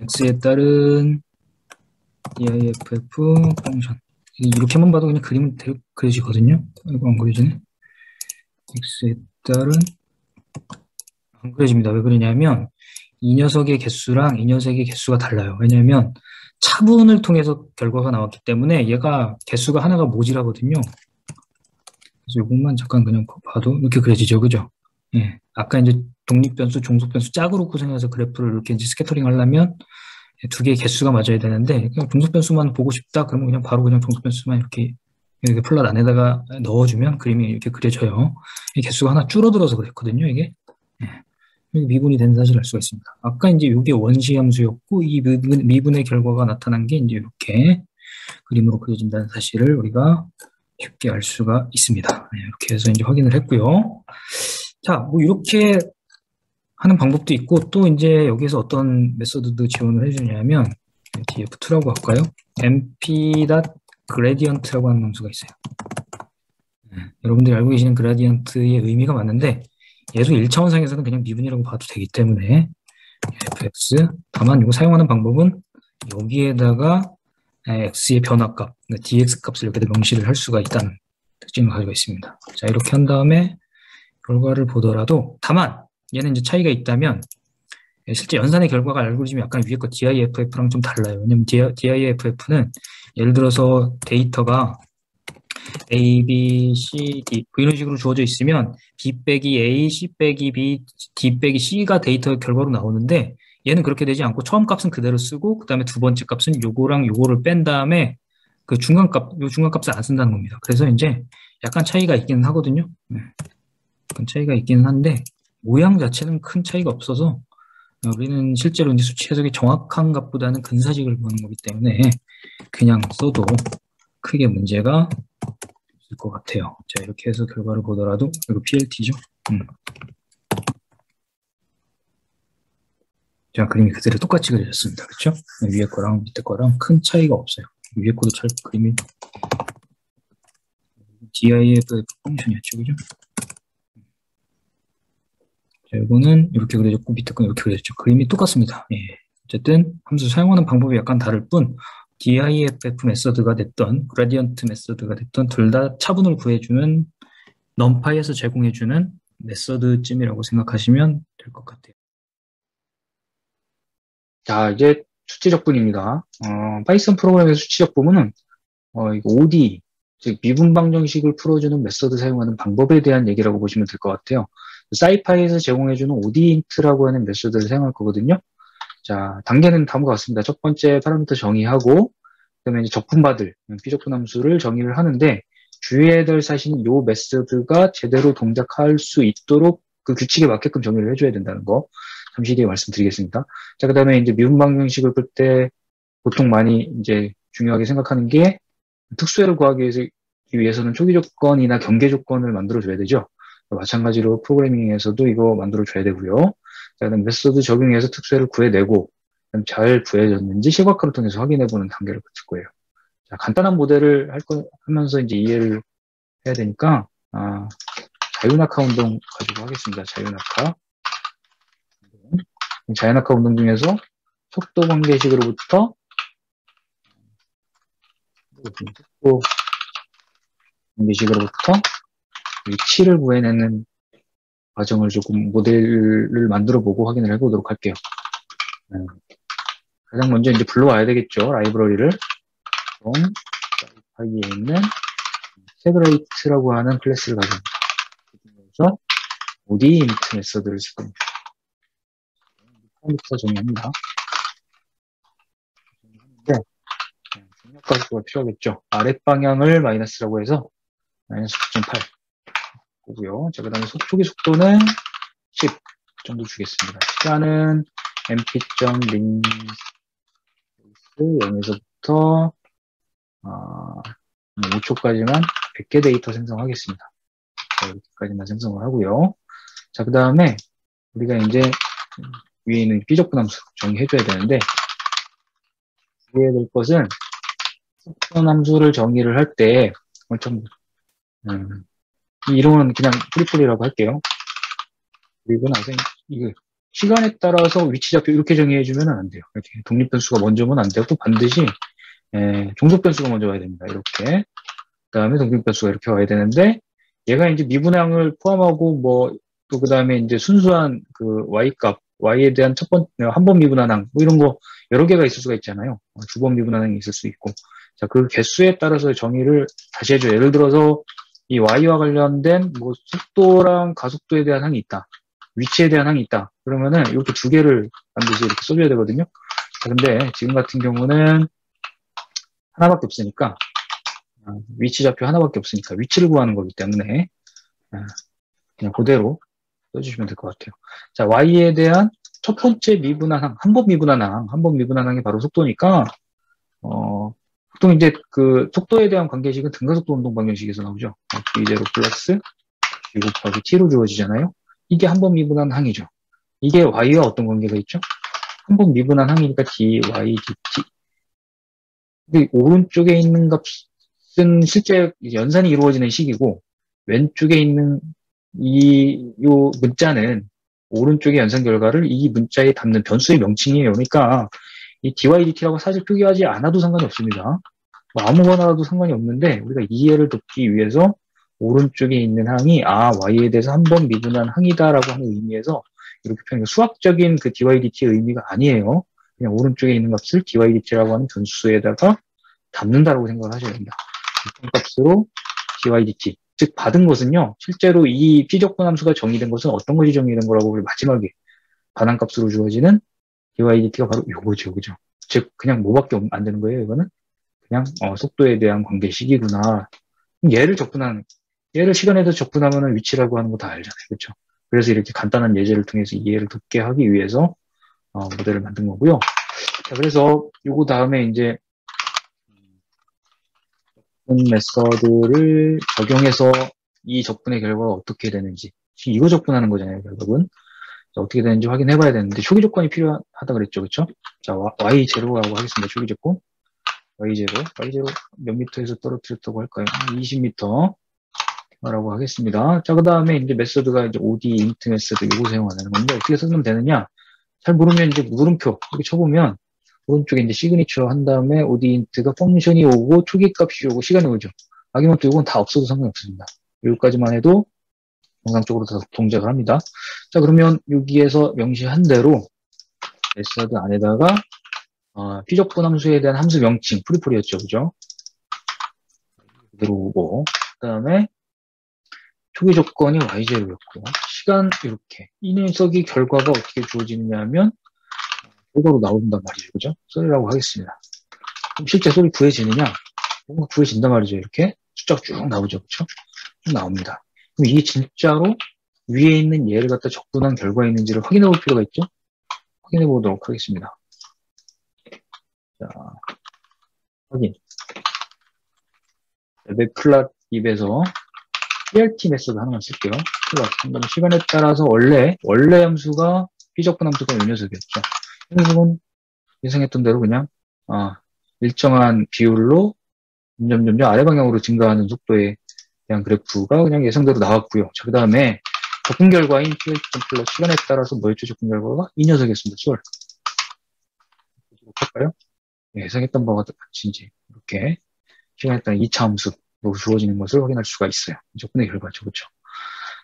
x에 따른 diff 펑션 이렇게만 봐도 그냥 그림은 그려지거든요. 이거 안 그려지네. x에 따른 안 그려집니다. 왜 그러냐면 이 녀석의 개수랑 이 녀석의 개수가 달라요. 왜냐하면 차분을 통해서 결과가 나왔기 때문에 얘가 개수가 하나가 모자라거든요. 그래서 이것만 잠깐 그냥 봐도 이렇게 그려지죠. 그죠? 예. 아까 이제 독립변수, 종속변수 짝으로 구성해서 그래프를 이렇게 이제 스캐터링 하려면 두 개의 개수가 맞아야 되는데, 그냥 종속변수만 보고 싶다? 그러면 그냥 바로 그냥 종속변수만 이렇게 플롯 안에다가 넣어주면 그림이 이렇게 그려져요. 이 개수가 하나 줄어들어서 그랬거든요, 이게. 예. 여기 미분이 된 사실을 알 수가 있습니다. 아까 이제 이게 원시 함수였고, 이 미분의 결과가 나타난 게 이제 이렇게 그림으로 그려진다는 사실을 우리가 쉽게 알 수가 있습니다. 네, 이렇게 해서 이제 확인을 했고요. 자, 뭐 이렇게 하는 방법도 있고, 또 이제 여기서 어떤 메소드도 지원을 해주냐면, df2라고 할까요? mp.gradient라고 하는 함수가 있어요. 여러분들이 알고 계시는 그라디언트의 의미가 맞는데, 얘도 1차원상에서는 그냥 미분이라고 봐도 되기 때문에, fx, 다만 이거 사용하는 방법은 여기에다가 x의 변화값, dx 값을 여기다 명시를 할 수가 있다는 특징을 가지고 있습니다. 자, 이렇게 한 다음에 결과를 보더라도, 다만 얘는 이제 차이가 있다면 실제 연산의 결과가 알고리즘이 약간 위에 거 DIFF랑 좀 달라요. 왜냐면 DIFF는 예를 들어서 데이터가 A, B, C, D 이런 식으로 주어져 있으면 B 빼기 A, C 빼기 B, D 빼기 C가 데이터 결과로 나오는데, 얘는 그렇게 되지 않고 처음 값은 그대로 쓰고 그 다음에 두 번째 값은 요거랑 요거를 뺀 다음에 그 중간값, 요 중간값을 안 쓴다는 겁니다. 그래서 이제 약간 차이가 있기는 하거든요. 약간 차이가 있기는 한데 모양 자체는 큰 차이가 없어서 우리는 실제로 이제 수치 해석이 정확한 값보다는 근사직을 보는 거기 때문에 그냥 써도 크게 문제가 없을 것 같아요. 자, 이렇게 해서 결과를 보더라도 이거 PLT죠. 자, 그림이 그대로 똑같이 그려졌습니다. 그렇죠? 위에 거랑 밑에 거랑 큰 차이가 없어요. 위에 거도 잘 그림이 DIFF 펑션이었죠. 그죠? 자, 이거는 이렇게 그려졌고 밑에 건 이렇게 그려졌죠. 그림이 똑같습니다. 예. 어쨌든 함수 사용하는 방법이 약간 다를 뿐 DIFF 메서드가 됐던 그라디언트 메서드가 됐던 둘 다 차분을 구해주는 넘파이에서 제공해주는 메서드쯤이라고 생각하시면 될 것 같아요. 자, 이제 수치적분입니다. 파이썬 프로그램의 수치적분은 이거 ODE, 즉 미분 방정식을 풀어주는 메서드 사용하는 방법에 대한 얘기라고 보시면 될 것 같아요. 사이파이에서 제공해주는 ODEint라고 하는 메서드를 사용할 거거든요. 자, 단계는 다음과 같습니다. 첫 번째 파라미터 정의하고, 그다음에 이제 적분받을 비적분 함수를 정의를 하는데, 주의해야 될 사실은 이 메서드가 제대로 동작할 수 있도록 그 규칙에 맞게끔 정의를 해줘야 된다는 거 잠시 뒤에 말씀드리겠습니다. 자, 그다음에 이제 미분 방정식을 풀 때 보통 많이 이제 중요하게 생각하는 게 특수해를 구하기 위해서는 초기 조건이나 경계 조건을 만들어줘야 되죠. 마찬가지로 프로그래밍에서도 이거 만들어줘야 되고요. 자, 그다음 메소드 적용해서 특수해를 구해내고 잘 구해졌는지 시각화를 통해서 확인해보는 단계를 거칠 거예요. 자, 간단한 모델을 하면서 이제 이해를 해야 되니까 자유낙하 운동 가지고 하겠습니다. 자유낙하 운동 중에서 속도 관계식으로부터 위치를 구해내는 과정을 조금 모델을 만들어 보고 확인을 해보도록 할게요. 가장 먼저 이제 불러와야 되겠죠. 라이브러리를. 사이파이에 있는 세그레이트라고 하는 클래스를 가져옵니다. 그래서 ODEint 메서드를 쓸 겁니다. 처음부터 정의합니다. 중력가속도가 필요하겠죠. 아랫방향을 마이너스라고 해서 마이너스 9.8 고고요. 자, 그 다음에 초기 속도는 10 정도 주겠습니다. 시간은 mp.lin 0에서부터 5초까지만 100개 데이터 생성하겠습니다. 자, 여기까지만 생성을 하고요. 자, 그 다음에 우리가 이제 위에 있는 비적분 함수 정의해줘야 되는데, 주의해야 될 것은 비적분 함수를 정의를 할 때 이 이론은 그냥 프리폴이라고 할게요. 그리고 나서 이거 시간에 따라서 위치좌표 이렇게 정의해주면 안 돼요. 이렇게 독립변수가 먼저 오면 안 되고 반드시 종속변수가 먼저 와야 됩니다. 이렇게. 그 다음에 독립변수가 이렇게 와야 되는데, 얘가 이제 미분항을 포함하고 또 그 다음에 이제 순수한 그 y값 y에 대한 한 번 미분한항, 뭐 이런 거 여러 개가 있을 수가 있잖아요. 두 번 미분한항이 있을 수 있고. 자, 그 개수에 따라서 정의를 다시 해줘요. 예를 들어서 이 y와 관련된 뭐 속도랑 가속도에 대한 항이 있다. 위치에 대한 항이 있다. 그러면은 이렇게 두 개를 반드시 이렇게 써줘야 되거든요. 자, 근데 지금 같은 경우는 하나밖에 없으니까, 위치좌표 하나밖에 없으니까 위치를 구하는 거기 때문에 그냥 그대로 써주시면 될 것 같아요. 자, y에 대한 첫 번째 미분한항, 한 번 미분한항이 바로 속도니까, 보통 이제 그 속도에 대한 관계식은 등가속도 운동 방정식에서 나오죠. v0 플러스 u 곱하기 t로 주어지잖아요. 이게 한 번 미분한 항이죠. 이게 y와 어떤 관계가 있죠? 한 번 미분한 항이니까 dy dt. 근데 오른쪽에 있는 값은 실제 연산이 이루어지는 식이고, 왼쪽에 있는 요 문자는 오른쪽의 연산 결과를 이 문자에 담는 변수의 명칭이에요. 그러니까 이 dy dt라고 사실 표기하지 않아도 상관이 없습니다. 뭐 아무거나도 상관이 없는데, 우리가 이해를 돕기 위해서 오른쪽에 있는 항이 y에 대해서 한 번 미분한 항이다라고 하는 의미에서 이렇게 표현해요. 수학적인 그 dy dt의 의미가 아니에요. 그냥 오른쪽에 있는 값을 dy dt라고 하는 변수에다가 담는다라고 생각을 하셔야 됩니다. 이 값으로 dy dt. 즉 받은 것은요, 실제로 이 피적분 함수가 정의된 것은 어떤 것이 정의된 거라고 우리 마지막에 반환값으로 주어지는 dy dt가 바로 요거죠, 그죠? 즉 그냥 뭐밖에 안 되는 거예요, 이거는 그냥 속도에 대한 관계식이구나. 얘를 시간에서 적분하면 위치라고 하는 거 다 알잖아요, 그렇죠? 그래서 이렇게 간단한 예제를 통해서 이해를 돕게 하기 위해서 모델을 만든 거고요. 자, 그래서 요거 다음에 이제 메서드를 적용해서 이 적분의 결과가 어떻게 되는지, 이거 적분하는 거잖아요, 결국은. 자, 어떻게 되는지 확인해 봐야 되는데, 초기 조건이 필요하다 그랬죠, 그쵸? 자, y0라고 하겠습니다, 초기 조건. y0 몇 미터에서 떨어뜨렸다고 할까요? 20미터 라고 하겠습니다. 자, 그 다음에 이제 메서드가 이제 OD 인트 메서드 요거 사용하는 건데, 어떻게 쓰면 되느냐? 잘 모르면 이제 물음표 이렇게 쳐보면 오른쪽에 이제 시그니처 한 다음에 OD 인트가 펑션이 오고 초기 값이 오고 시간이 오죠. 아기먼트 요건 다 없어도 상관없습니다. 여기까지만 해도 정상적으로 다 동작을 합니다. 자, 그러면 여기에서 명시한 대로 메서드 안에다가 피적분 함수에 대한 함수 명칭 프리폴이었죠, 그죠? 그대로 오고, 그 다음에 초기 조건이 y0였고, 시간 이렇게. 이 녀석이 결과가 어떻게 주어지느냐 하면 결과로 나온단 말이죠, 그죠? 소리라고 하겠습니다. 그럼 실제 소리 구해지느냐? 뭔가 구해진단 말이죠. 이렇게 숫자가 쭉 나오죠, 그쵸? 쭉 나옵니다. 그럼 이게 진짜로 위에 있는 얘를 갖다 적분한 결과가 있는지를 확인해 볼 필요가 있죠? 확인해 보도록 하겠습니다. 자, 확인. 웹플랫 입에서 PRT 메소드 하나만 쓸게요. 플러스. 시간에 따라서 원래 함수가 피적분 함수가 이 녀석이었죠. 이 녀석은 예상했던 대로 그냥 일정한 비율로 점점 아래 방향으로 증가하는 속도에 대한 그래프가 그냥 예상대로 나왔고요. 자, 그 다음에 적분 결과인 PRT 플러스 시간에 따라서 뭐였죠? 적분 결과가 이 녀석이었습니다. 수월. 볼까요? 예상했던 바와 같은지 이렇게 시간에 따른 2차 함수로 주어지는 것을 확인할 수가 있어요. 적분의 결과죠. 그렇죠?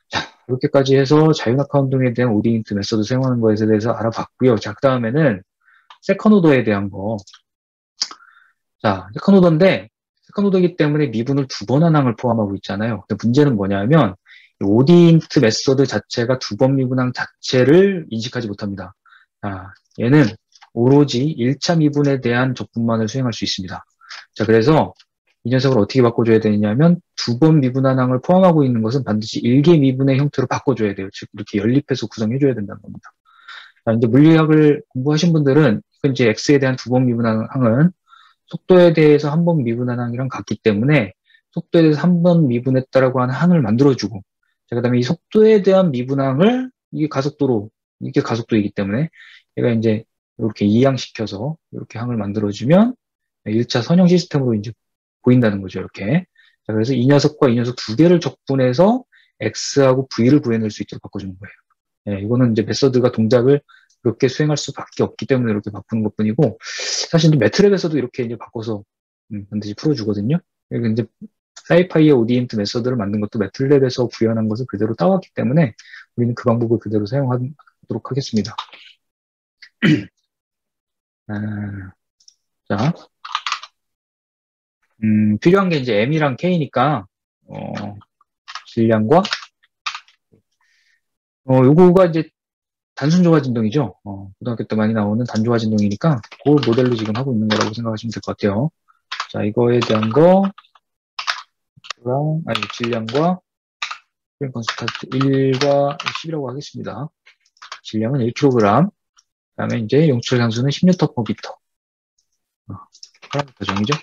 자, 이렇게까지 해서 자유낙하 운동에 대한 오디인트 메서드 사용하는 것에 대해서 알아봤고요. 자, 그 다음에는 세컨 오더에 대한 거. 자, 세컨 오더이기 때문에 미분을 두 번 한 항을 포함하고 있잖아요. 근데 문제는 뭐냐면 오디인트 메서드 자체가 두 번 미분항 자체를 인식하지 못합니다. 자, 얘는 오로지 1차 미분에 대한 적분만을 수행할 수 있습니다. 자, 그래서 이 녀석을 어떻게 바꿔줘야 되냐면 두 번 미분한 항을 포함하고 있는 것은 반드시 일개 미분의 형태로 바꿔줘야 돼요. 즉 이렇게 연립해서 구성해줘야 된다는 겁니다. 자, 이제 물리학을 공부하신 분들은 이제 x에 대한 두 번 미분한 항은 속도에 대해서 한 번 미분한 항이랑 같기 때문에 속도에 대해서 한 번 미분했다라고 하는 항을 만들어주고, 자, 그다음에 이 속도에 대한 미분항을 이게 가속도이기 때문에 얘가 이제 이렇게 이항시켜서 이렇게 항을 만들어주면 1차 선형 시스템으로 이제 보인다는 거죠, 이렇게. 자, 그래서 이 녀석과 이 녀석 두 개를 적분해서 x하고 v를 구해낼 수 있도록 바꿔주는 거예요. 이거는 이제 메서드가 동작을 그렇게 수행할 수밖에 없기 때문에 이렇게 바꾸는 것 뿐이고, 사실 이제 매트랩에서도 이렇게 이제 바꿔서 반드시 풀어주거든요. 그러니까 이제 사이파이의 오디엔트 메서드를 만든 것도 매트랩에서 구현한 것을 그대로 따왔기 때문에 우리는 그 방법을 그대로 사용하도록 하겠습니다. 아, 자, 필요한 게 이제 M이랑 K니까, 질량과, 요거가 이제 단순 조화 진동이죠. 고등학교 때 많이 나오는 단조화 진동이니까, 그 모델로 지금 하고 있는 거라고 생각하시면 될 것 같아요. 자, 이거에 대한 질량과, 스프링 컨스탄트 1과 10이라고 하겠습니다. 질량은 1kg, 그 다음에 이제 용출 상수는 10N/m. 파라미터 정의죠.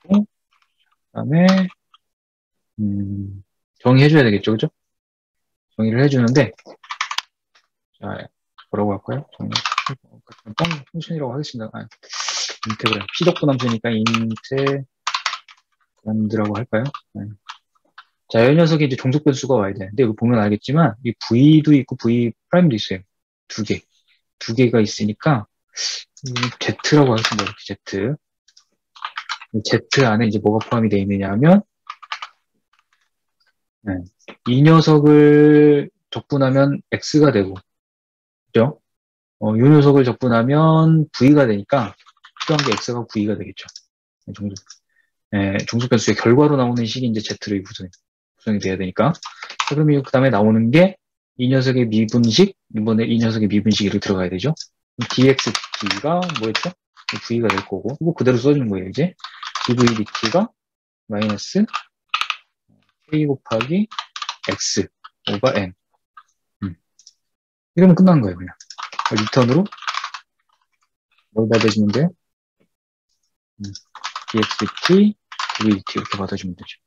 그 다음에, 정의해줘야 되겠죠, 그죠? 정의를 해주는데, 자, 뭐라고 할까요? 정의, 펑션이라고 하겠습니다. 인테그랄. 피덕분 함수니까 인테그란드라고 할까요? 네. 자, 이 녀석이 이제 종속 변수가 와야 돼. 근데 이거 보면 알겠지만, 이 V도 있고 V 프라임도 있어요. 두 개. 두 개가 있으니까, Z라고 하겠습니다. 이렇게 Z. Z 안에 이제 뭐가 포함이 되어 있느냐 하면, 네. 이 녀석을 적분하면 X가 되고, 그죠? 이 녀석을 적분하면 V가 되니까, 필요한 게 X가 V가 되겠죠. 종속 변수의 결과로 나오는 식이 이제 Z로 구성이 돼야 되니까. 자, 그럼 그 다음에 나오는 게 이 녀석의 미분식, 이번에 이 녀석의 미분식이 이렇게 들어가야 되죠. dxdt가 뭐였죠? v가 될 거고, 이거 그대로 써주는 거예요, 이제. dvdt가 마이너스 k 곱하기 x 오버 n. 이러면 끝난 거예요, 그냥. 리턴으로 뭘 받아주면 돼요? dxdt, dvdt 이렇게 받아주면 되죠.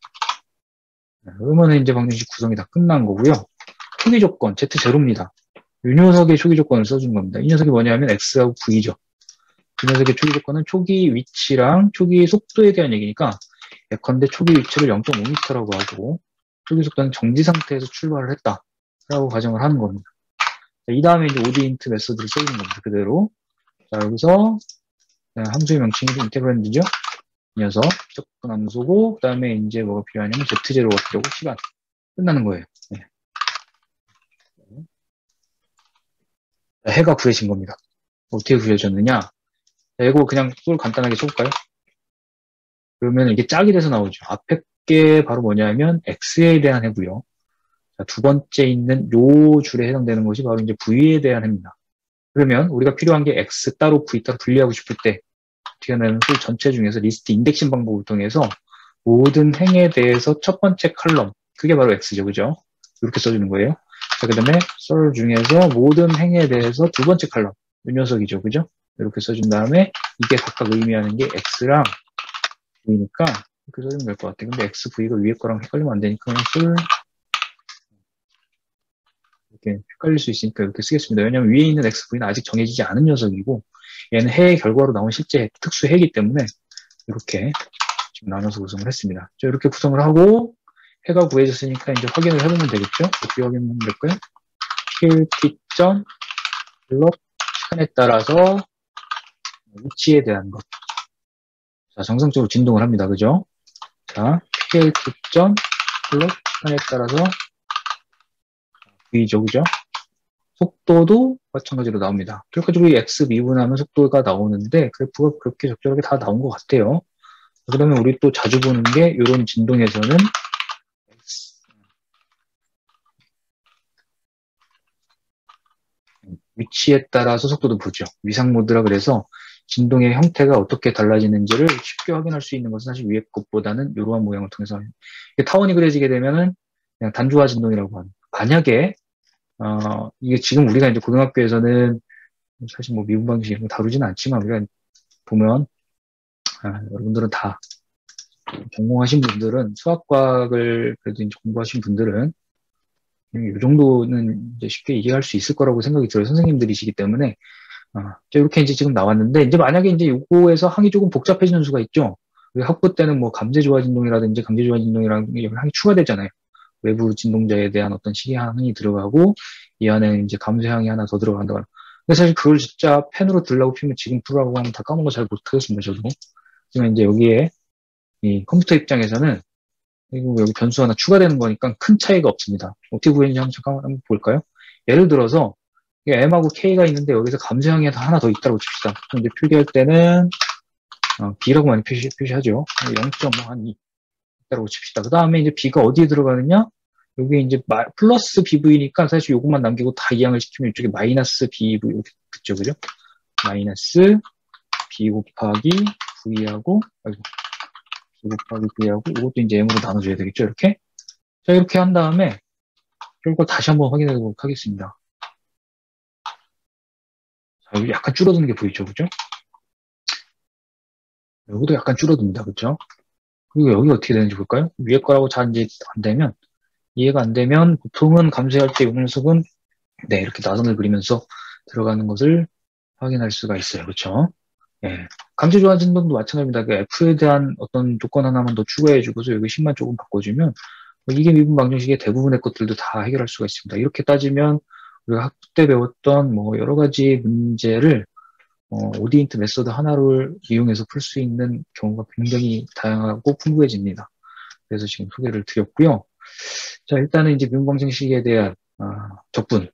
그러면 이제 방정식 구성이 다 끝난 거고요. 초기 조건, Z0입니다. 이 녀석의 초기 조건을 써준 겁니다. 이 녀석이 뭐냐면 X하고 V죠. 이 녀석의 초기 조건은 초기 위치랑 초기 속도에 대한 얘기니까, 예컨대 초기 위치를 0.5m라고 하고, 초기 속도는 정지 상태에서 출발을 했다라고 가정을 하는 겁니다. 자, 이 다음에 이제 ODINT 메소드를 써주는 겁니다. 그대로. 자, 여기서 함수의 명칭이 인테그란드죠. 이 녀석, 접근 함수고, 그 다음에 이제 뭐가 필요하냐면 Z0가 필요하고, 시간. 끝나는 거예요. 네. 해가 구해진 겁니다. 어떻게 구해졌느냐? 자, 이거 그냥 쏠 간단하게 쳐볼까요? 그러면 이게 짝이 돼서 나오죠. 앞에 게 바로 뭐냐면 X에 대한 해고요. 자, 두 번째 있는 요 줄에 해당되는 것이 바로 이제 V에 대한 해입니다. 그러면 우리가 필요한 게 X 따로 V 따로 분리하고 싶을 때 어떻게 하냐면 그 전체 중에서 리스트 인덱싱 방법을 통해서 모든 행에 대해서 첫 번째 컬럼, 그게 바로 X죠, 그죠? 이렇게 써주는 거예요. 자, 그 다음에 썰 중에서 모든 행에 대해서 두 번째 컬럼, 이 녀석이죠, 그죠? 이렇게 써준 다음에 이게 각각 의미하는 게 X랑 V니까 이렇게 써주면 될 것 같아요. 근데 X, V가 위에 거랑 헷갈리면 안 되니까 그냥 이렇게 헷갈릴 수 있으니까 이렇게 쓰겠습니다. 왜냐면 위에 있는 X, V는 아직 정해지지 않은 녀석이고 얘는 해의 결과로 나온 실제 특수 해이기 때문에 이렇게 지금 나눠서 구성을 했습니다. 자, 이렇게 구성을 하고 해가 구해졌으니까 이제 확인을 해보면 되겠죠? 어떻게 확인하면 될까요? PLT.log 시간에 따라서 위치에 대한 것. 자, 정상적으로 진동을 합니다. 그죠? 자, PLT.log 시간에 따라서 V죠. 그죠? 속도도 마찬가지로 나옵니다. 결과적으로 X 미분하면 속도가 나오는데 그래프가 그렇게 적절하게 다 나온 것 같아요. 그러면 우리 또 자주 보는 게 이런 진동에서는 위치에 따라서 속도도 보죠. 위상 모드라 그래서 진동의 형태가 어떻게 달라지는지를 쉽게 확인할 수 있는 것은 사실 위에 것보다는 이러한 모양을 통해서 타원이 그려지게 되면은 그냥 단조화 진동이라고 합니다. 만약에 이게 지금 우리가 이제 고등학교에서는 사실 뭐 미분 방식 이런 거 다루지는 않지만 우리가 보면 여러분들은 다 전공하신 분들은 수학과학을 그래도 이제 공부하신 분들은 이 정도는 이제 쉽게 이해할 수 있을 거라고 생각이 들어요. 선생님들이시기 때문에 이렇게 이제 지금 나왔는데 이제 만약에 이제 요거에서 항이 조금 복잡해지는 수가 있죠. 우리 학부 때는 뭐 감쇄조화 진동이라든지 강제조화 진동이라는 항이 추가되잖아요. 외부 진동자에 대한 어떤 시기항이 들어가고 이 안에 이제 감쇄항이 하나 더 들어간다거나. 근데 사실 그걸 진짜 펜으로 들라고 피면 지금 풀라고 하면 다 까먹은 거 잘 못하겠습니다, 저도. 하지만 이제 여기에 이 컴퓨터 입장에서는 그리고 여기 변수 하나 추가되는 거니까 큰 차이가 없습니다. 어떻게 구했는지 한번 볼까요? 예를 들어서 m하고 k가 있는데 여기서 감소형이 하나 더 있다고 칩시다. 그럼 이제 필기할 때는 b라고 많이 표시하죠. 0.2 있다고 칩시다. 그 다음에 이제 b가 어디에 들어가느냐? 여기 이제 플러스 bv니까 사실 요것만 남기고 다 이항을 시키면 이쪽에 마이너스 bv 이렇게 붙죠, 그죠? 마이너스 b 곱하기 v하고 b 곱하기 v하고 이것도 이제 m으로 나눠줘야 되겠죠, 이렇게? 자, 이렇게 한 다음에 결과 다시 한번 확인해 보도록 하겠습니다. 자, 여기 약간 줄어드는 게 보이죠, 그죠? 여기도 약간 줄어듭니다, 그죠? 그리고 여기 어떻게 되는지 볼까요? 위에 거라고 잘 이제 안 되면, 이해가 안 되면 보통은 감소할 때 이 녀석은 네, 이렇게 나선을 그리면서 들어가는 것을 확인할 수가 있어요. 그렇죠? 예. 감소 조화 진동도 마찬가지입니다. 그 F에 대한 어떤 조건 하나만 더 추가해주고서 여기 식만 조금 바꿔주면 이게 미분 방정식의 대부분의 것들도 다 해결할 수가 있습니다. 이렇게 따지면 우리가 학부 때 배웠던 뭐 여러 가지 문제를 오디인트 메소드 하나를 이용해서 풀 수 있는 경우가 굉장히 다양하고 풍부해집니다. 그래서 지금 소개를 드렸고요. 자, 일단은 이제 미분 방정식에 대한 적분,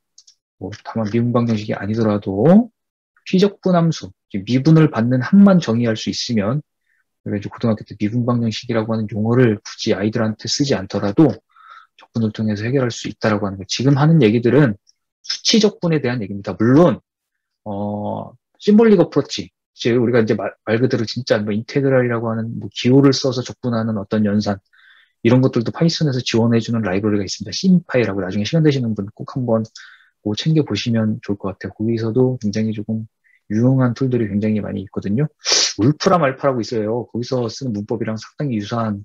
뭐 다만 미분 방정식이 아니더라도 피적분 함수, 미분을 받는 합만 정의할 수 있으면 우리가 이제 고등학교 때 미분 방정식이라고 하는 용어를 굳이 아이들한테 쓰지 않더라도 적분을 통해서 해결할 수 있다라고 하는 거. 지금 하는 얘기들은 수치 적분에 대한 얘기입니다. 물론 심볼릭 어프로치, 즉 우리가 이제 말 그대로 진짜 뭐 인테그랄이라고 하는 뭐 기호를 써서 적분하는 어떤 연산 이런 것들도 파이썬에서 지원해주는 라이브러리가 있습니다. 심파이라고 나중에 시간 되시는 분 꼭 한번 챙겨보시면 좋을 것 같아요. 거기서도 굉장히 조금 유용한 툴들이 굉장히 많이 있거든요. 울프라 말파라고 있어요. 거기서 쓰는 문법이랑 상당히 유사한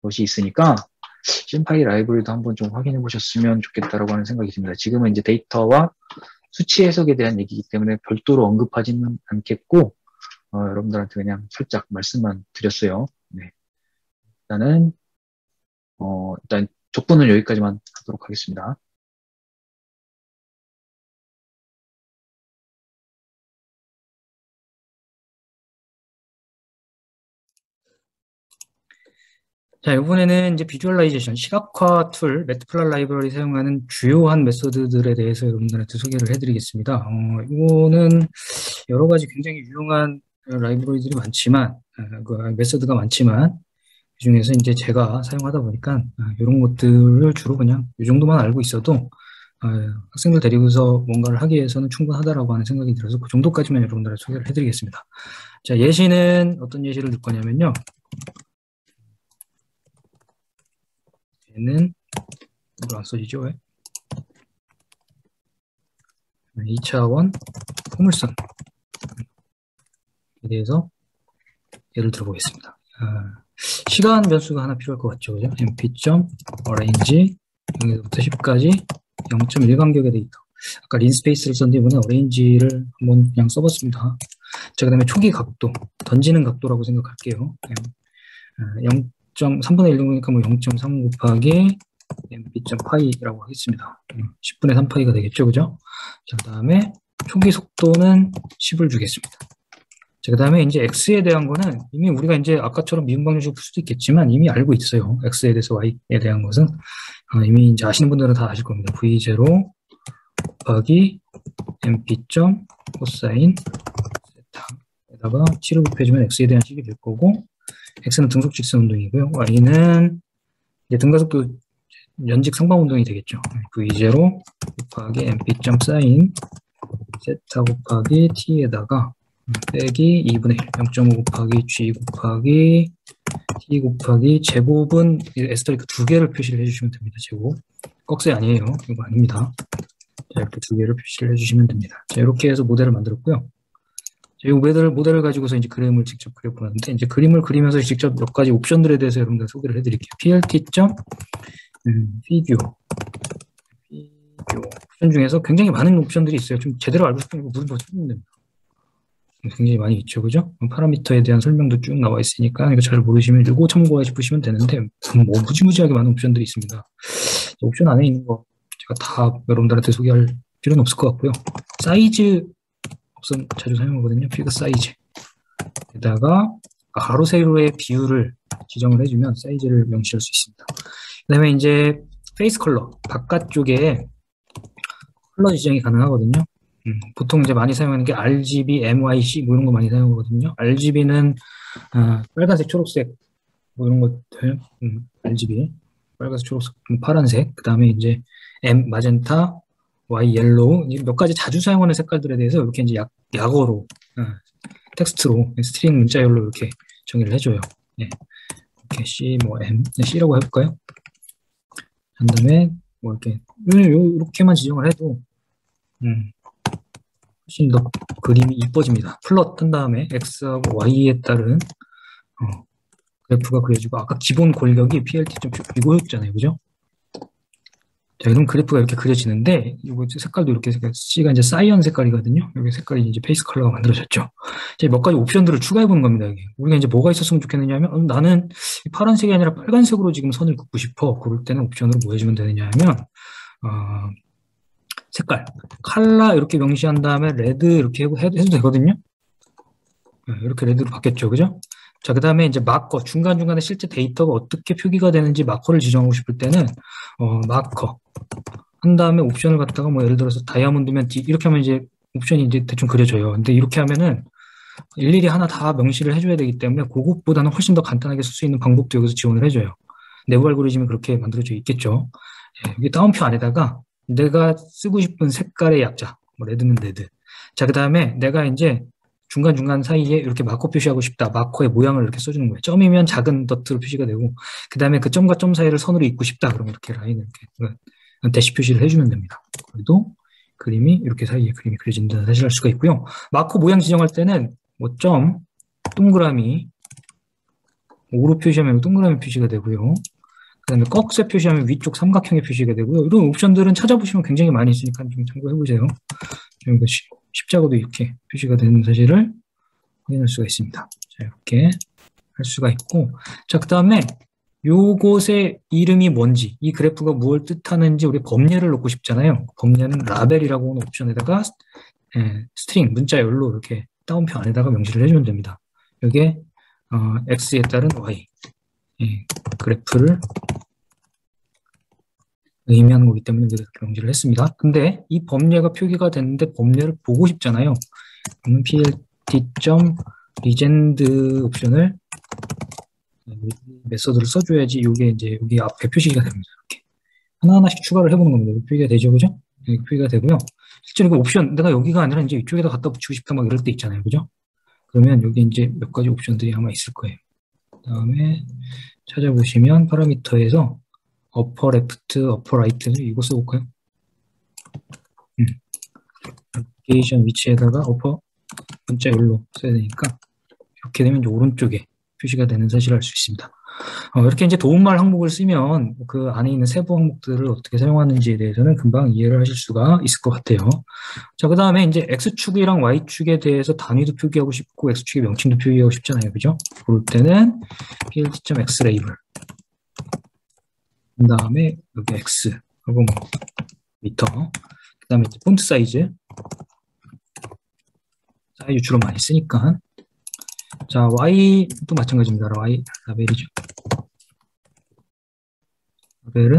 것이 있으니까 심파이 라이브러리도 한번 좀 확인해 보셨으면 좋겠다라고 하는 생각이 듭니다. 지금은 이제 데이터와 수치 해석에 대한 얘기이기 때문에 별도로 언급하지는 않겠고 여러분들한테 그냥 살짝 말씀만 드렸어요. 네. 일단 적분은 여기까지만 하도록 하겠습니다. 자, 이번에는 이제 비주얼라이제이션, 시각화 툴, 매트플랫 라이브러리 사용하는 주요한 메소드들에 대해서 여러분들한테 소개를 해드리겠습니다. 이거는 여러 가지 굉장히 유용한 라이브러리들이 많지만, 그 메소드가 많지만, 그 중에서 이제 제가 사용하다 보니까 이런 것들을 주로 그냥 이 정도만 알고 있어도 학생들 데리고서 뭔가를 하기 위해서는 충분하다라고 하는 생각이 들어서 그 정도까지만 여러분들한테 소개를 해드리겠습니다. 자, 예시는 어떤 예시를 들 거냐면요. 얘는 이거 안 써지죠? 왜? 2차원 포물선에 대해서 예를 들어보겠습니다. 시간 변수가 하나 필요할 것 같죠? 그죠? mp.arrange 0에서부터 10까지 0.1 간격의 데이터. 아까 린스페이스를 썼는데 이번에 어레인지를 한번 그냥 써봤습니다. 자, 그 다음에 초기 각도, 던지는 각도라고 생각할게요. 0.3분의 1 정도니까 뭐 0.3 곱하기 mp.파이라고 하겠습니다. 10분의 3파이가 되겠죠, 그죠? 자, 그 다음에 초기 속도는 10을 주겠습니다. 자, 그 다음에 이제 x에 대한 거는 이미 우리가 이제 아까처럼 미분 방정식을 풀 수도 있겠지만 이미 알고 있어요. x에 대해서 y에 대한 것은 이미 이제 아시는 분들은 다 아실 겁니다. v0 곱하기 mp. 코사인 세타에다가 7을 곱해주면 x에 대한 식이 될 거고, x는 등속 직선 운동이고요. y는 이제 등가속도 연직 상방 운동이 되겠죠. v0 곱하기 mp. sin 세타 곱하기 t에다가 빼기 2분의 1, 0.5 곱하기 g 곱하기 t 곱하기 제곱은 에스터리크 두 개를 표시를 해주시면 됩니다. 제곱. 꺽쇠 아니에요. 이거 아닙니다. 자, 이렇게 두 개를 표시를 해주시면 됩니다. 자, 이렇게 해서 모델을 만들었고요. 자, 이 모델을 가지고서 이제 그림을 직접 그려보는데, 이제 그림을 그리면서 직접 몇 가지 옵션들에 대해서 여러분들 소개를 해드릴게요. plt.figure. 옵션 중에서 굉장히 많은 옵션들이 있어요. 좀 제대로 알고 싶으면 무슨 거 찾으면 됩니다. 굉장히 많이 있죠, 그죠? 파라미터에 대한 설명도 쭉 나와 있으니까 이거 잘 모르시면 이거 참고해 보시면 되는데 뭐 무지무지하게 많은 옵션들이 있습니다. 옵션 안에 있는 거 제가 다 여러분들한테 소개할 필요는 없을 것 같고요. 사이즈 옵션 자주 사용하거든요. 피그 사이즈. 게다가 가로 세로의 비율을 지정을 해주면 사이즈를 명시할 수 있습니다. 그 다음에 이제 페이스 컬러, 바깥쪽에 컬러 지정이 가능하거든요. 보통 이제 많이 사용하는 게 RGB, MYC 뭐 이런 거 많이 사용하거든요. RGB는 빨간색, 초록색 뭐 이런 것들, RGB, 빨간색, 초록색, 파란색, 그 다음에 이제 M, 마젠타, Y, 옐로우, 몇 가지 자주 사용하는 색깔들에 대해서 이렇게 이제 약어로, 텍스트로, 스트링 문자열로 이렇게 정의를 해줘요. 예. 이렇게 C, 뭐 M, C라고 해볼까요? 그 다음에 뭐 이렇게만 지정을 해도, 훨씬 더 그림이 이뻐집니다. 플롯 한 다음에 X하고 Y에 따른 그래프가 그려지고, 아까 기본 골격이 PLT.이거였잖아요. 그죠? 자, 그럼 그래프가 이렇게 그려지는데, 이거 색깔도 이렇게, C가 이제 사이언 색깔이거든요. 여기 색깔이 이제 페이스 컬러가 만들어졌죠. 이제 몇 가지 옵션들을 추가해 보는 겁니다. 여기. 우리가 이제 뭐가 있었으면 좋겠느냐 하면, 나는 파란색이 아니라 빨간색으로 지금 선을 긋고 싶어. 그럴 때는 옵션으로 뭐 해주면 되느냐 하면, 색깔, 컬러 이렇게 명시한 다음에 레드 이렇게 해도 되거든요. 이렇게 레드로 바뀌었죠. 그죠? 자, 그 다음에 이제 마커, 중간중간에 실제 데이터가 어떻게 표기가 되는지 마커를 지정하고 싶을 때는, 마커. 한 다음에 옵션을 갖다가 뭐 예를 들어서 다이아몬드면 D, 이렇게 하면 이제 옵션이 이제 대충 그려져요. 근데 이렇게 하면은 일일이 하나 다 명시를 해줘야 되기 때문에 그것보다는 훨씬 더 간단하게 쓸 수 있는 방법도 여기서 지원을 해줘요. 내부 알고리즘이 그렇게 만들어져 있겠죠. 여기 다운표 안에다가 내가 쓰고 싶은 색깔의 약자, 뭐 레드는 레드. 자, 그 다음에 내가 이제 중간중간 사이에 이렇게 마커 표시하고 싶다. 마커의 모양을 이렇게 써주는 거예요. 점이면 작은 더트로 표시가 되고, 그 다음에 그 점과 점 사이를 선으로 잇고 싶다. 그럼 이렇게 라인을 이렇게 대시 표시를 해주면 됩니다. 그래도 그림이 이렇게 사이에 그림이 그려진다는 사실을 알 수가 있고요. 마커 모양 지정할 때는 뭐 점, 동그라미, 오로 표시하면 동그라미 표시가 되고요. 그 다음에 꺽쇠 표시하면 위쪽 삼각형의 표시가 되고요. 이런 옵션들은 찾아보시면 굉장히 많이 있으니까 좀 참고해보세요. 이것이 십자가도 이렇게 표시가 되는 사실을 확인할 수가 있습니다. 자, 이렇게 할 수가 있고, 자, 그 다음에 요것의 이름이 뭔지, 이 그래프가 무엇을 뜻하는지 우리 법례를 넣고 싶잖아요. 법례는 라벨이라고 하는 옵션에다가 스트링, 문자열로 이렇게 다운표 안에다가 명시를 해주면 됩니다. 여기에 X에 따른 Y, 그래프를 의미하는 거기 때문에 이렇게 명시를 했습니다. 근데 이 법례가 표기가 됐는데 법례를 보고 싶잖아요. 그러면 plt.legend 옵션을 메서드를 써줘야지 이게 이제 여기 앞에 표시가 됩니다. 이렇게 하나하나씩 추가를 해보는 겁니다. 표기가 되죠, 그죠? 여기 표기가 되고요. 실제로 그 옵션 내가 여기가 아니라 이제 이쪽에다 갖다 붙이고 싶다 막 이럴 때 있잖아요, 그죠? 그러면 여기 이제 몇 가지 옵션들이 아마 있을 거예요. 그다음에 찾아보시면 파라미터에서 어퍼 레프트, 어퍼 라이트 이거 써볼까요? 로케이션 위치에다가 어퍼 문자 열로 써야 되니까 이렇게 되면 이제 오른쪽에 표시가 되는 사실을 알 수 있습니다. 이렇게 이제 도움말 항목을 쓰면 그 안에 있는 세부 항목들을 어떻게 사용하는지에 대해서는 금방 이해를 하실 수가 있을 것 같아요. 자, 그 다음에 이제 X축이랑 Y축에 대해서 단위도 표기하고 싶고 X축의 명칭도 표기하고 싶잖아요. 그죠? 그럴 때는 plt.xlabel 그 다음에 여기 X 하고 뭐 미터 그 다음에 이제 폰트 사이즈 주로 많이 쓰니까 자, Y도 마찬가지입니다. Y 라벨이죠. 라벨은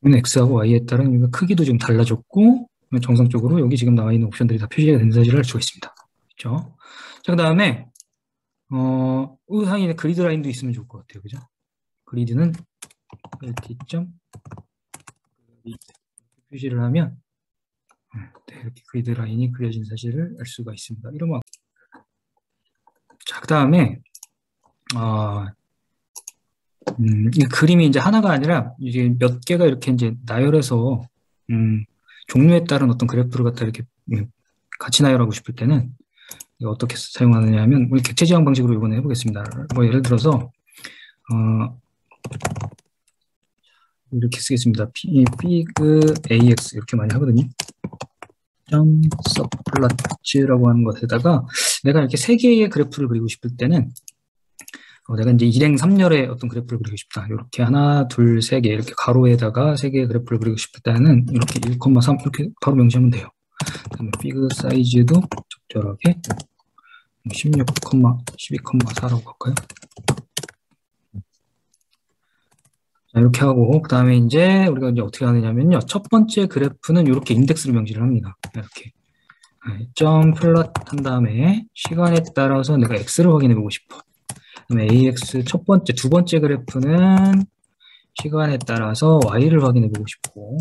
이렇게 X하고 Y에 따른 크기도 지금 달라졌고 정상적으로 여기 지금 나와 있는 옵션들이 다 표시가 된 사실을 알 수가 있습니다. 그렇죠? 자, 그 다음에 의상에 그리드 라인도 있으면 좋을 것 같아요. 그죠? 그리드는 lt.grid 표시를 하면 이렇게 그리드 라인이 그려진 사실을 알 수가 있습니다. 이러면 자, 그 다음에 이 그림이 이제 하나가 아니라 이제 몇 개가 이렇게 이제 나열해서 종류에 따른 어떤 그래프를 갖다 이렇게 같이 나열하고 싶을 때는 어떻게 사용하느냐 하면 우리 객체 지향 방식으로 이번에 해보겠습니다. 뭐 예를 들어서 이렇게 쓰겠습니다. big ax 이렇게 많이 하거든요. subplots라고 하는 것에다가 내가 이렇게 세 개의 그래프를 그리고 싶을 때는 내가 이제 일행 3열의 어떤 그래프를 그리고 싶다. 이렇게 하나, 둘, 세 개 이렇게 가로에다가 세 개의 그래프를 그리고 싶을 때는 이렇게 1,3 이렇게 바로 명시하면 돼요. 그다음에 피그 사이즈도 적절하게 16, 12,4라고 할까요? 자, 이렇게 하고, 그 다음에 이제 우리가 이제 어떻게 하느냐면요. 첫 번째 그래프는 이렇게 인덱스를 명시를 합니다. 이렇게. 점 플롯 한 다음에 시간에 따라서 내가 x를 확인해 보고 싶어. 그다음에 ax 두 번째 그래프는 시간에 따라서 y를 확인해 보고 싶고,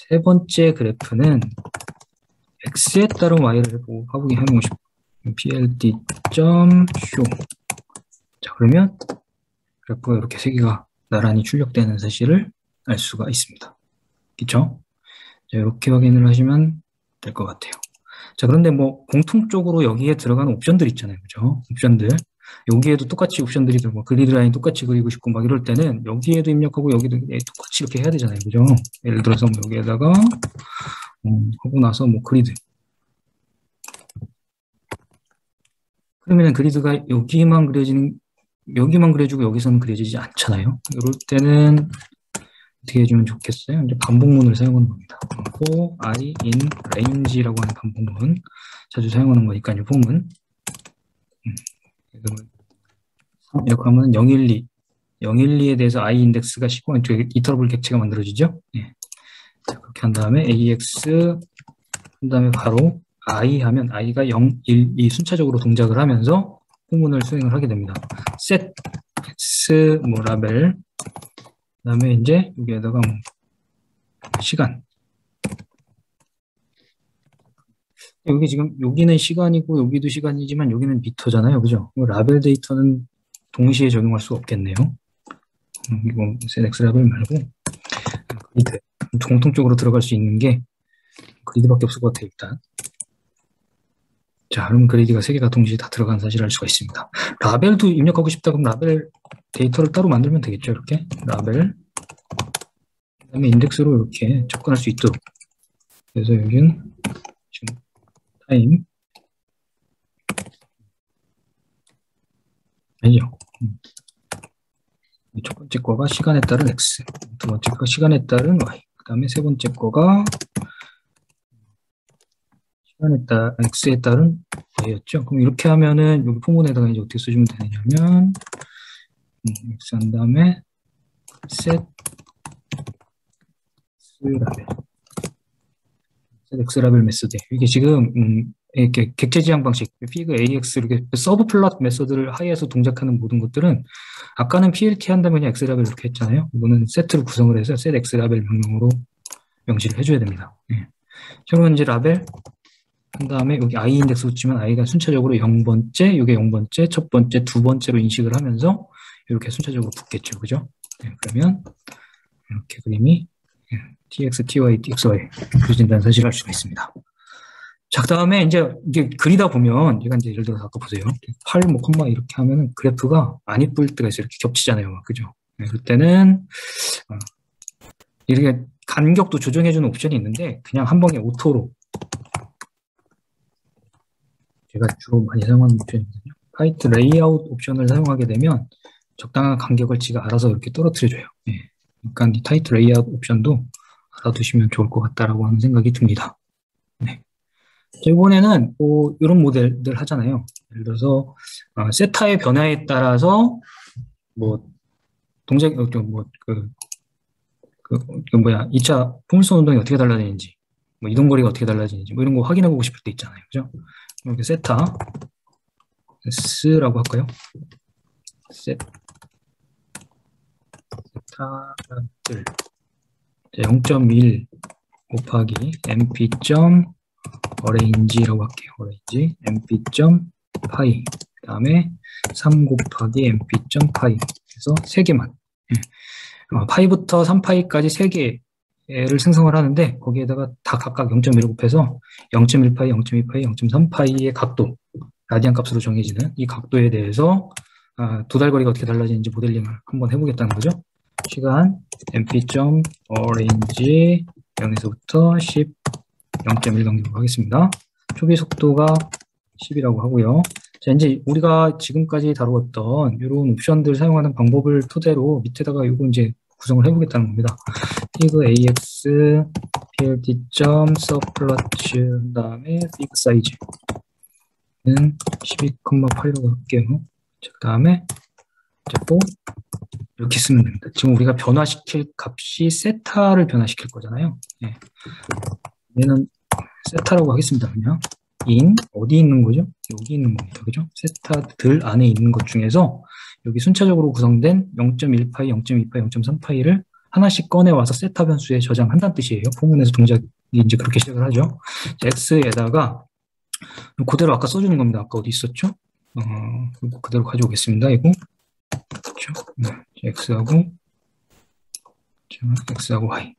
세 번째 그래프는 x에 따른 y를 확인해 보고 싶고, pld.show. 자, 그러면 그래프가 이렇게 세 개가 나란히 출력되는 사실을 알 수가 있습니다. 그렇죠? 자, 이렇게 확인을 하시면 될 것 같아요. 자, 그런데 뭐 공통적으로 여기에 들어가는 옵션들 있잖아요. 그죠? 옵션들. 여기에도 똑같이 옵션들이 들고 그리드 라인 똑같이 그리고 싶고 막 이럴 때는 여기에도 입력하고 여기도 똑같이 이렇게 해야 되잖아요. 그죠? 예를 들어서 뭐 여기에다가 하고 나서 뭐 그리드. 그러면 그리드가 여기만 그려지고 여기서는 그려지지 않잖아요. 이럴 때는 어떻게 해주면 좋겠어요? 이제 반복문을 사용하는 겁니다. for I in range라고 하는 반복문 자주 사용하는 거니까요. 폼은 이렇게 하면 012에 대해서 I 인덱스가 시고 이터러블 객체가 만들어지죠. 네. 자, 그렇게 한 다음에 AX 한 다음에 바로 I 하면 I가 0, 1, 2 순차적으로 동작을 하면서 포문을 수행을 하게 됩니다. set x 뭐 라벨 그다음에 이제 여기에다가 뭐 시간. 여기 지금 여기는 시간이고 여기도 시간이지만 여기는 미터잖아요. 그죠? 라벨 데이터는 동시에 적용할 수 없겠네요. 이거 set x 라벨 말고 그리드. 공통적으로 들어갈 수 있는 게 그리드밖에 없을 것 같아요. 일단. 자, 그럼 그리드가 3개가 동시에 다 들어간 사실을 알 수가 있습니다. 라벨도 입력하고 싶다 그럼 라벨 데이터를 따로 만들면 되겠죠. 이렇게 라벨 그 다음에 인덱스로 이렇게 접근할 수 있도록. 그래서 여기는 지금 타임 아니죠. 첫 번째 거가 시간에 따른 x, 두 번째 거가 시간에 따른 y, 그 다음에 세 번째 거가 x에 따른 y였죠. 그럼 이렇게 하면은 여기 포문에다가 이제 어떻게 써주면 되냐면 x 한 다음에 set x 라벨 메소드. 이게 지금 이렇게 객체 지향 방식, 피그 AX 이렇게 서브 플롯 메소드를 하에서 동작하는 모든 것들은 아까는 PLT 한다면 그냥 X 라벨 이렇게 했잖아요. 이거는 세트를 구성을 해서 set X 라벨 명령으로 명시를 해줘야 됩니다. 예. 그러면 이제 라벨 한 다음에 여기 I 인덱스 붙이면 I가 순차적으로 0번째, 이게 0번째, 첫 번째, 두 번째로 인식을 하면서 이렇게 순차적으로 붙겠죠. 그죠? 예, 그러면 이렇게 그림이 TX, TY, TXY 그려진다는 사실을 알 수가 있습니다. 자, 그 다음에 이제 이게 그리다 보면, 얘가 이제 예를 들어서 아까 보세요. 8, 뭐, 콤마 이렇게 하면은 그래프가 안 이쁠 때가 있어요. 이렇게 겹치잖아요. 그죠? 네, 그때는, 이렇게 간격도 조정해주는 옵션이 있는데, 그냥 한 번에 오토로. 제가 주로 많이 사용하는 옵션이거든요. 타이트 레이아웃 옵션을 사용하게 되면, 적당한 간격을 지가 알아서 이렇게 떨어뜨려줘요. 네. 그러니까 이 타이트 레이아웃 옵션도 알아두시면 좋을 것 같다라고 하는 생각이 듭니다. 네. 이번에는 뭐 이런 모델들 하잖아요. 예를 들어서 세타의 변화에 따라서 뭐 동작 뭐그 2차 포물선 운동이 어떻게 달라지는지, 뭐 이동 거리가 어떻게 달라지는지 뭐 이런 거 확인해 보고 싶을 때 있잖아요. 그죠? 이렇게 세타 S라고 할까요? 세타들 0.1 곱하기 mp.arrange라고 할게요. arrange mp.py 그 다음에 3 곱하기 mp.py 그래서 3개만 파이부터 3파이까지 3개를 생성을 하는데 거기에다가 다 각각 0.1을 곱해서 0.1파이, 0.2파이, 0.3파이의 각도 라디안 값으로 정해지는 이 각도에 대해서 도달거리가 어떻게 달라지는지 모델링을 한번 해보겠다는 거죠. 시간 mp.arrange 0에서부터 10 0.1 간격으로 하겠습니다. 초비 속도가 10이라고 하고요. 자, 이제 우리가 지금까지 다루었던 이런 옵션들 사용하는 방법을 토대로 밑에다가 이거 이제 구성을 해보겠다는 겁니다. fig ax plt.surplus 그다음에 fig 사이즈는 12,8이라고 할게요. 그 다음에 또 이렇게 쓰면 됩니다. 지금 우리가 변화시킬 값이 세타를 변화시킬 거잖아요. 네. 얘는 세타라고 하겠습니다. 그냥 in 어디 있는 거죠? 여기 있는 겁니다. 그죠? 세타들 안에 있는 것 중에서 여기 순차적으로 구성된 0.1파이, 0.2파이, 0.3파이를 하나씩 꺼내와서 세타 변수에 저장한다는 뜻이에요. 포문에서 동작이 이제 그렇게 시작을 하죠. x에다가 그대로 아까 써주는 겁니다. 아까 어디 있었죠? 그대로 가져오겠습니다. 이거 그렇죠? 네. x하고 y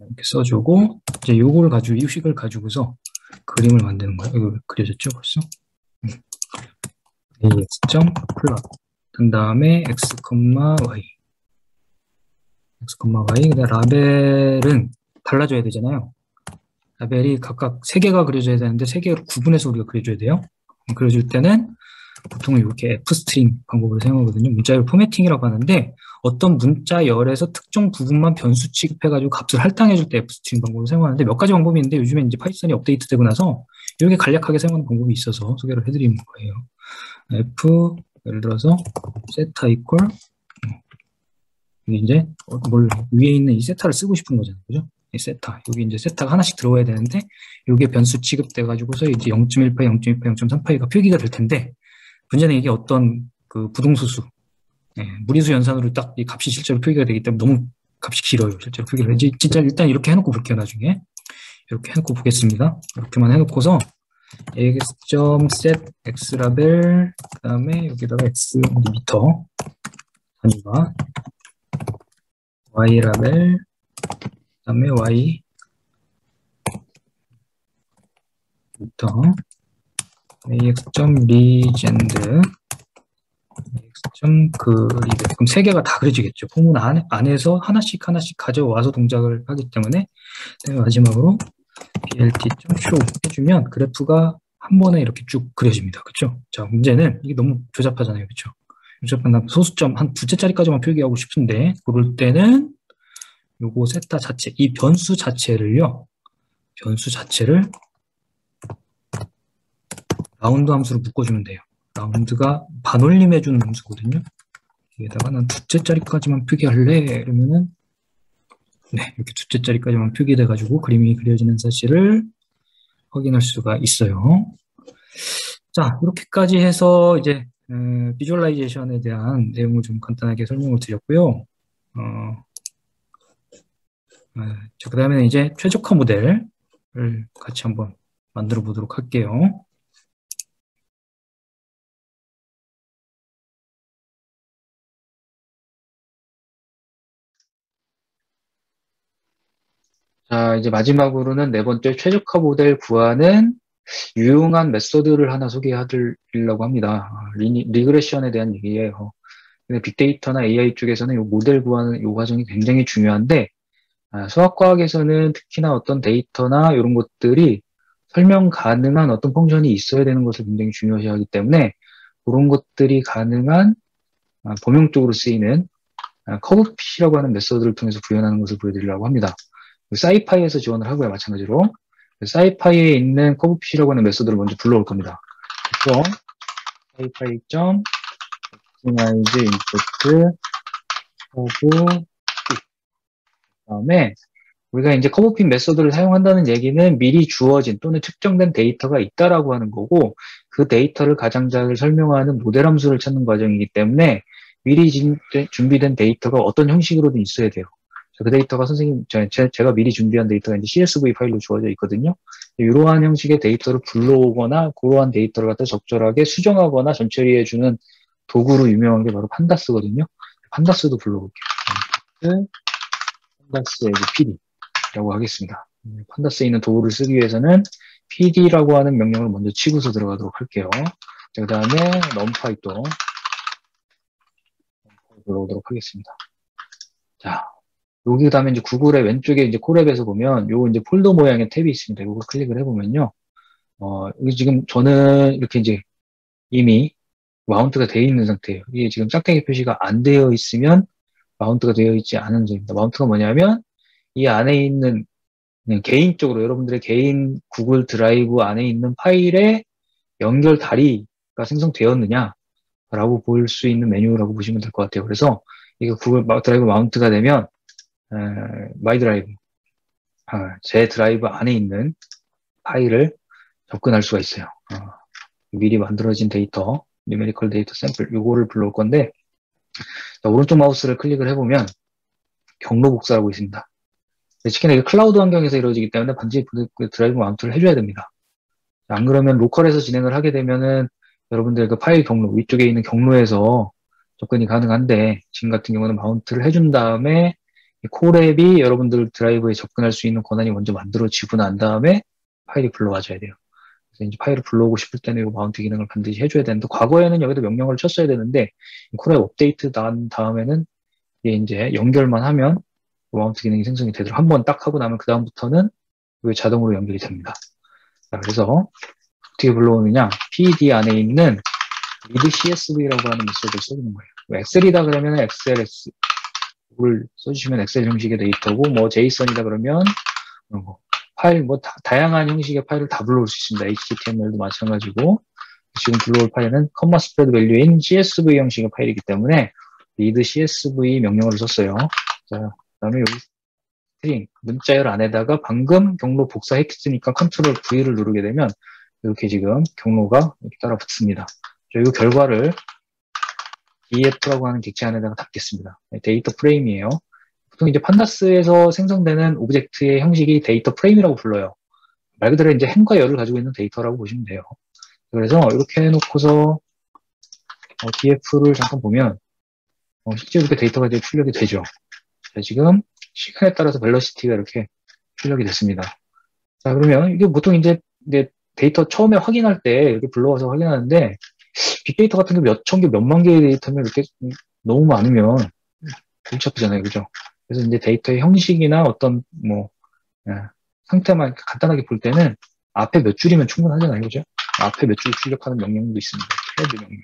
이렇게 써주고 이제 요걸 가지고 이 식을 가지고서 그림을 만드는 거예요. 이거 그려졌죠 벌써? ax.plot 그 다음에 x, y 근데 라벨은 달라져야 되잖아요. 라벨이 각각 3개가 그려져야 되는데 3개로 구분해서 우리가 그려줘야 돼요. 그려줄 때는 보통 이렇게 fstring 방법을 사용하거든요. 문자열 포매팅이라고 하는데 어떤 문자열에서 특정 부분만 변수 취급해가지고 값을 할당해줄 때 fstring 방법을 사용하는데 몇 가지 방법이 있는데 요즘에 이제 파이썬이 업데이트되고 나서 이렇게 간략하게 사용하는 방법이 있어서 소개를 해드리는 거예요. f 예를 들어서 세타 이퀄 이제 위에 있는 이 세타를 쓰고 싶은 거잖아요. 그죠? 이 세타 여기 이제 세타가 하나씩 들어와야 되는데 이게 변수 취급돼 가지고서 이제 0.1파이, 0.2파이, 0.3파이가 표기가 될 텐데 문제는 이게 어떤 그 부동소수 무리수 연산으로 딱 이 값이 실제로 표기가 되기 때문에 너무 값이 길어요. 실제로 표기를 진짜 일단 이렇게 해놓고 볼게요. 나중에 이렇게 해놓고 보겠습니다. 이렇게만 해놓고서 ax.set x라벨 그 다음에 여기다가 x 미터 단위가 y라벨 그 다음에 y 미터 ax.legend ax.grid 그럼 3개가 다 그려지겠죠. 포문 안에서 하나씩 가져와서 동작을 하기 때문에 마지막으로 blt.show 해주면 그래프가 한 번에 이렇게 쭉 그려집니다. 그렇죠? 자, 문제는 이게 너무 조잡하잖아요. 그렇죠? 조잡한 소수점 한 2째짜리까지만 표기하고 싶은데 그럴 때는 요거 세타 자체, 이 변수 자체를 라운드 함수로 묶어주면 돼요. 라운드가 반올림해주는 함수거든요. 여기에다가 난 2째짜리까지만 표기할래 이러면은 네, 이렇게 2째짜리까지만 표기돼가지고 그림이 그려지는 사실을 확인할 수가 있어요. 자, 이렇게까지 해서 이제 비주얼라이제이션에 대한 내용을 좀 간단하게 설명을 드렸고요. 자, 그 다음에는 이제 최적화 모델을 같이 한번 만들어 보도록 할게요. 자, 이제 마지막으로는 4번째 최적화 모델 구하는 유용한 메소드를 하나 소개해드리려고 합니다. 리그레션에 대한 얘기예요. 근데 빅데이터나 AI 쪽에서는 이 모델 구하는 이 과정이 굉장히 중요한데 수학과학에서는 특히나 어떤 데이터나 이런 것들이 설명 가능한 어떤 펑션이 있어야 되는 것을 굉장히 중요시하기 때문에 그런 것들이 가능한 범용적으로 쓰이는 커브핏이라고 하는 메소드를 통해서 구현하는 것을 보여드리려고 합니다. 사이파이에서 지원을 하고요. 마찬가지로 사이파이에 있는 커브핏이라고 하는 메소드를 먼저 불러올 겁니다. 그래서 사이파이.optimize input 커브 다음에 우리가 이제 커브핏 메소드를 사용한다는 얘기는 미리 주어진 또는 측정된 데이터가 있다라고 하는 거고 그 데이터를 가장 잘 설명하는 모델 함수를 찾는 과정이기 때문에 미리 준비된 데이터가 어떤 형식으로든 있어야 돼요. 그 데이터가 선생님 제가 미리 준비한 데이터가 이제 CSV 파일로 주어져 있거든요. 이러한 형식의 데이터를 불러오거나 그러한 데이터를 갖다 적절하게 수정하거나 전처리해주는 도구로 유명한 게 바로 판다스거든요. 판다스도 불러올게요. 판다스 PD라고 하겠습니다. 판다스에 있는 도구를 쓰기 위해서는 PD라고 하는 명령을 먼저 치고서 들어가도록 할게요. 그 다음에 numpy 또 들어오도록 하겠습니다. 자, 여기 다음에 이제 구글의 왼쪽에 이제 콜앱에서 보면 요 이제 폴더 모양의 탭이 있습니다. 이거 클릭을 해보면요. 여기 지금 저는 이렇게 이제 이미 마운트가 되어 있는 상태예요. 이게 지금 짝대기 표시가 안 되어 있으면 마운트가 되어 있지 않은 점입니다. 마운트가 뭐냐면 이 안에 있는 그냥 개인적으로 여러분들의 개인 구글 드라이브 안에 있는 파일에 연결 다리가 생성되었느냐라고 볼 수 있는 메뉴라고 보시면 될 것 같아요. 그래서 이거 구글 드라이브 마운트가 되면 마이 드라이브, 제 드라이브 안에 있는 파일을 접근할 수가 있어요. 미리 만들어진 데이터, 뉴메리컬 데이터 샘플, 요거를 불러올 건데, 자, 오른쪽 마우스를 클릭을 해보면 경로 복사라고 있습니다. 특히나 이게 클라우드 환경에서 이루어지기 때문에 반드시 드라이브 마운트를 해줘야 됩니다. 안 그러면 로컬에서 진행을 하게 되면은 여러분들 그 파일 경로, 위쪽에 있는 경로에서 접근이 가능한데, 지금 같은 경우는 마운트를 해준 다음에 콜앱이 여러분들 드라이브에 접근할 수 있는 권한이 먼저 만들어지고 난 다음에 파일이 불러와줘야 돼요. 그래서 이제 파일을 불러오고 싶을 때는 이 마운트 기능을 반드시 해줘야 되는데, 과거에는 여기도 명령어를 쳤어야 되는데, 콜앱 업데이트 난 다음에는 이게 이제 연결만 하면 마운트 기능이 생성이 되도록 한 번 딱 하고 나면 그 다음부터는 이게 자동으로 연결이 됩니다. 자, 그래서 어떻게 불러오느냐, PED 안에 있는 read CSV라고 하는 메시지를 써주는 거예요. 엑셀이다 그러면 XLS를 써주시면 엑셀 형식의 데이터고, 뭐 JSON이다 그러면 파일, 뭐 다양한 형식의 파일을 다 불러올 수 있습니다. HTML도 마찬가지고, 지금 불러올 파일은 컴마 스프레드 밸류인 CSV 형식의 파일이기 때문에 read CSV 명령어를 썼어요. 자, 그 다음에 여기 스트링, 문자열 안에다가 방금 경로 복사했으니까 컨트롤 V를 누르게 되면 이렇게 지금 경로가 이렇게 따라 붙습니다. 그리고 결과를 DF라고 하는 객체 안에다가 담겠습니다. 데이터 프레임이에요. 보통 이제 판다스에서 생성되는 오브젝트의 형식이 데이터 프레임이라고 불러요. 말 그대로 이제 행과 열을 가지고 있는 데이터라고 보시면 돼요. 그래서 이렇게 해놓고서 DF를 잠깐 보면 실제 이렇게 데이터가 이제 출력이 되죠. 자, 지금 시간에 따라서 벨러시티가 이렇게 출력이 됐습니다. 자, 그러면 이게 보통 이제 데이터 처음에 확인할 때 이렇게 불러와서 확인하는데, 빅데이터 같은 게 몇 천 개, 몇만 개의 데이터면 이렇게 너무 많으면 골치 아프잖아요. 그죠? 그래서 이제 데이터의 형식이나 어떤 상태만 간단하게 볼 때는 앞에 몇 줄이면 충분하잖아요. 그죠? 앞에 몇 줄 출력하는 명령도 있습니다. 헤드 명령.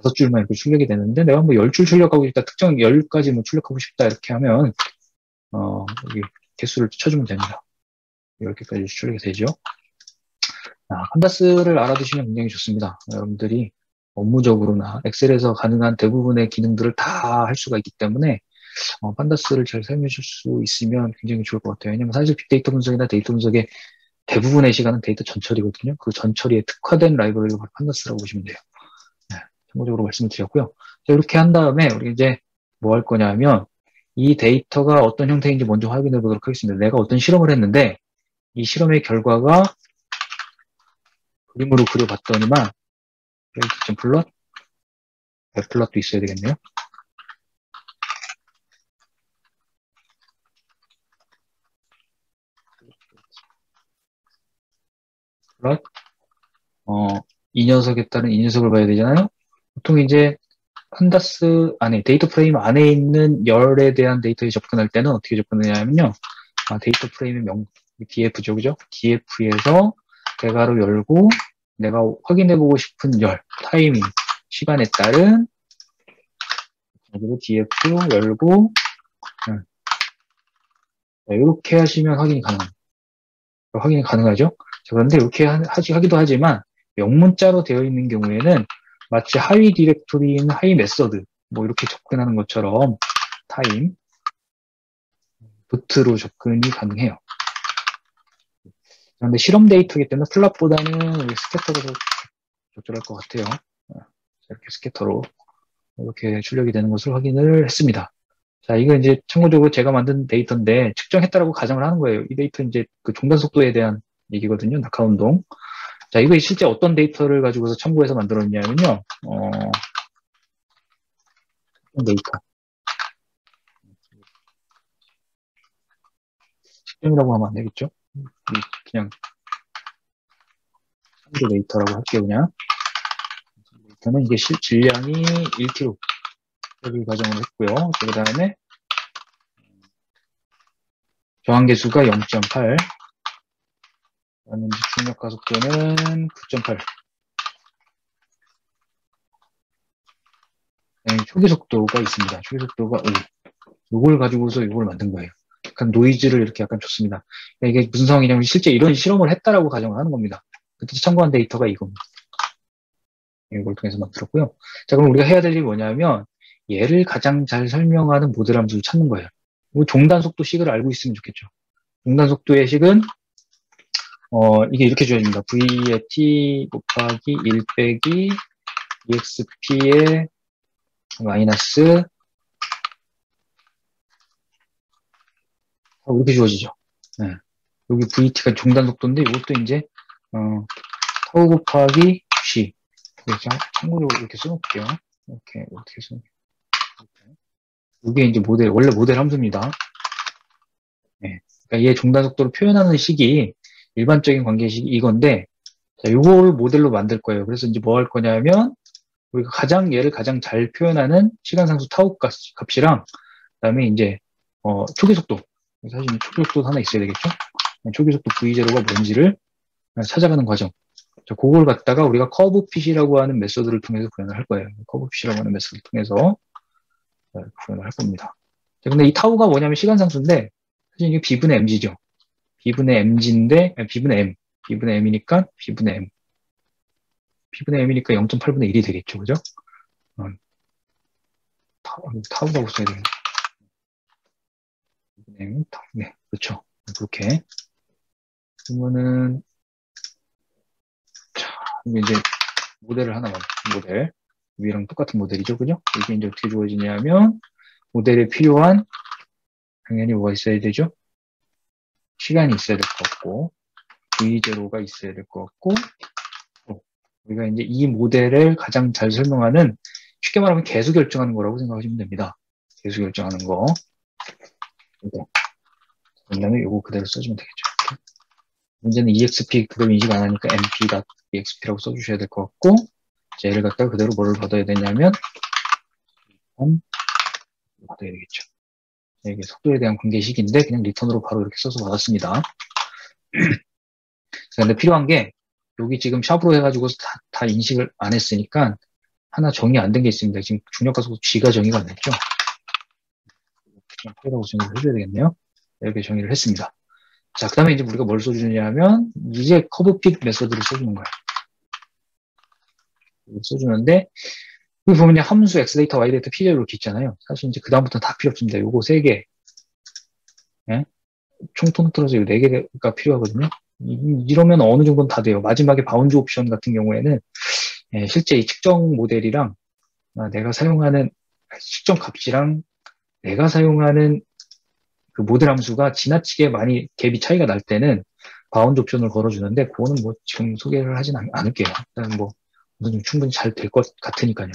5줄만 이렇게 출력이 되는데, 내가 뭐 10줄 출력하고 싶다, 특정 10가지 뭐 출력하고 싶다, 이렇게 하면, 여기 개수를 쳐주면 됩니다. 10개까지 출력이 되죠. 판다스를 알아두시면 굉장히 좋습니다. 여러분들이 업무적으로나 엑셀에서 가능한 대부분의 기능들을 다 할 수가 있기 때문에, 판다스를 잘 사용하실 수 있으면 굉장히 좋을 것 같아요. 왜냐면 사실 빅데이터 분석이나 데이터 분석의 대부분의 시간은 데이터 전처리거든요. 그 전처리에 특화된 라이브러리가 바로 판다스라고 보시면 돼요. 참고적으로 말씀을 드렸고요. 자, 이렇게 한 다음에 우리 이제 뭐 할 거냐면 이 데이터가 어떤 형태인지 먼저 확인해 보도록 하겠습니다. 내가 어떤 실험을 했는데 이 실험의 결과가 그림으로 그려봤더니만 좀 플롯? 플롯도 있어야 되겠네요. 플롯. 이 녀석에 따른 이 녀석을 봐야 되잖아요. 보통 이제 판다스 안에 데이터 프레임 안에 있는 열에 대한 데이터에 접근할 때는 어떻게 접근하냐면요. 데이터 프레임의 DF죠, 그죠? DF에서 대괄호 열고 내가 확인해보고 싶은 열, 타이밍, 시간에 따른 여기도 DF 열고 이렇게 하시면 확인이 가능하죠. 자, 그런데 이렇게 하기도 하지만 영문자로 되어 있는 경우에는 마치 하위 디렉토리인 하위 메서드 뭐 이렇게 접근하는 것처럼 타임, 부트로 접근이 가능해요. 그런데 실험 데이터이기 때문에 플랫보다는 스캐터로 적절할 것 같아요. 이렇게 스캐터로 이렇게 출력이 되는 것을 확인을 했습니다. 자, 이거 이제 참고적으로 제가 만든 데이터인데 측정했다라고 가정을 하는 거예요. 이 데이터 이제 그 종단 속도에 대한 얘기거든요. 낙하 운동. 자, 이거 실제 어떤 데이터를 가지고서 참고해서 만들었냐면요. 데이터. 측정이라고 하면 안 되겠죠? 그냥 참고 데이터라고 할게요, 그냥. 데이터는 이게 질량이 1kg. 여기 가정을 했고요. 그 다음에 저항계수가 0.8. 그다음에 중력 가속도는 9.8. 초기 속도가 있습니다. 초기 속도가 5. 요걸 가지고서 요걸 만든 거예요. 약간 노이즈를 이렇게 약간 줬습니다. 이게 무슨 상황이냐면 실제 이런 실험을 했다라고 가정을 하는 겁니다. 그때 참고한 데이터가 이겁니다. 이걸 통해서 만들었고요. 자, 그럼 우리가 해야 될 일이 뭐냐면 얘를 가장 잘 설명하는 모델 함수를 찾는 거예요. 종단 속도 식을 알고 있으면 좋겠죠. 종단 속도의 식은 이게 이렇게 주어집니다. v의 t 곱하기 1 빼기 exp의 마이너스 이렇게 주어지죠. 네. 여기 vt가 종단 속도인데 이것도 이제 타우 곱하기 g. 참고로 이렇게 써놓을게요. 이렇게 어떻게 써놓을게요. 이게 이제 원래 모델 함수입니다. 네. 그러니까 얘 종단 속도를 표현하는 식이 일반적인 관계식 이건데, 자, 요걸 모델로 만들 거예요. 그래서 이제 뭐 할 거냐면, 우리가 얘를 가장 잘 표현하는 시간상수 타우 값이랑, 그 다음에 이제, 초기 속도. 사실 초기 속도 하나 있어야 되겠죠? 초기 속도 V0가 뭔지를 찾아가는 과정. 자, 그걸 갖다가 우리가 커브 핏이라고 하는 메소드를 통해서 구현을 할 거예요. 커브 핏이라고 하는 메소드를 통해서 구현을 할 겁니다. 자, 근데 이 타우가 뭐냐면 시간상수인데, 사실 이게 B분의 mg죠. B분의 mg인데, B분의 m. B분의 m이니까 B분의 m. B분의 m이니까 0.8분의 1이 되겠죠. 그죠? 타우라고 써야 되겠네. B분의 m, 타우. 네, 그렇죠. 그렇게. 그러면은, 자, 이게 이제 모델을 하나 모델. 위랑 똑같은 모델이죠. 그죠? 이게 이제 어떻게 주어지냐면, 모델에 필요한, 당연히 뭐가 있어야 되죠? 시간이 있어야 될 것 같고, V0가 있어야 될 것 같고, 우리가 이제 이 모델을 가장 잘 설명하는, 쉽게 말하면 개수 결정하는 거라고 생각하시면 됩니다. 개수 결정하는 거. 그다음에 요거 그대로 써주면 되겠죠. 문제는 exp 그대로 인식 안 하니까 mp.exp라고 써주셔야 될 것 같고, 자, 얘를 갖다가 그대로 뭐를 받아야 되냐면, 받아야 되겠죠. 이게 속도에 대한 관계식인데, 그냥 리턴으로 바로 이렇게 써서 받았습니다. 근데 필요한 게, 여기 지금 샵으로 해가지고 다 인식을 안 했으니까, 하나 정의 안 된 게 있습니다. 지금 중력가속도 G가 정의가 안 됐죠? 그냥 정의를 해줘야 되겠네요. 이렇게 정의를 했습니다. 자, 그 다음에 이제 우리가 뭘 써주느냐면, 이제 커브핏 메소드를 써주는 거예요. 써주는데, 여기 보면 함수 x 데이터, y 데이터, p 제로 이렇게 있잖아요. 사실 이제 그다음부터는 다 필요 없습니다. 요거 3개, 예? 총 통틀어서 이 4개가 필요하거든요. 이러면 어느 정도는 다 돼요. 마지막에 바운드 옵션 같은 경우에는, 예, 실제 이 측정 모델이랑 내가 사용하는 측정 값이랑 내가 사용하는 그 모델 함수가 지나치게 많이 갭이 차이가 날 때는 바운드 옵션을 걸어주는데, 그거는 뭐 지금 소개를 하진 않을게요. 일단 뭐, 충분히 잘 될 것 같으니까요.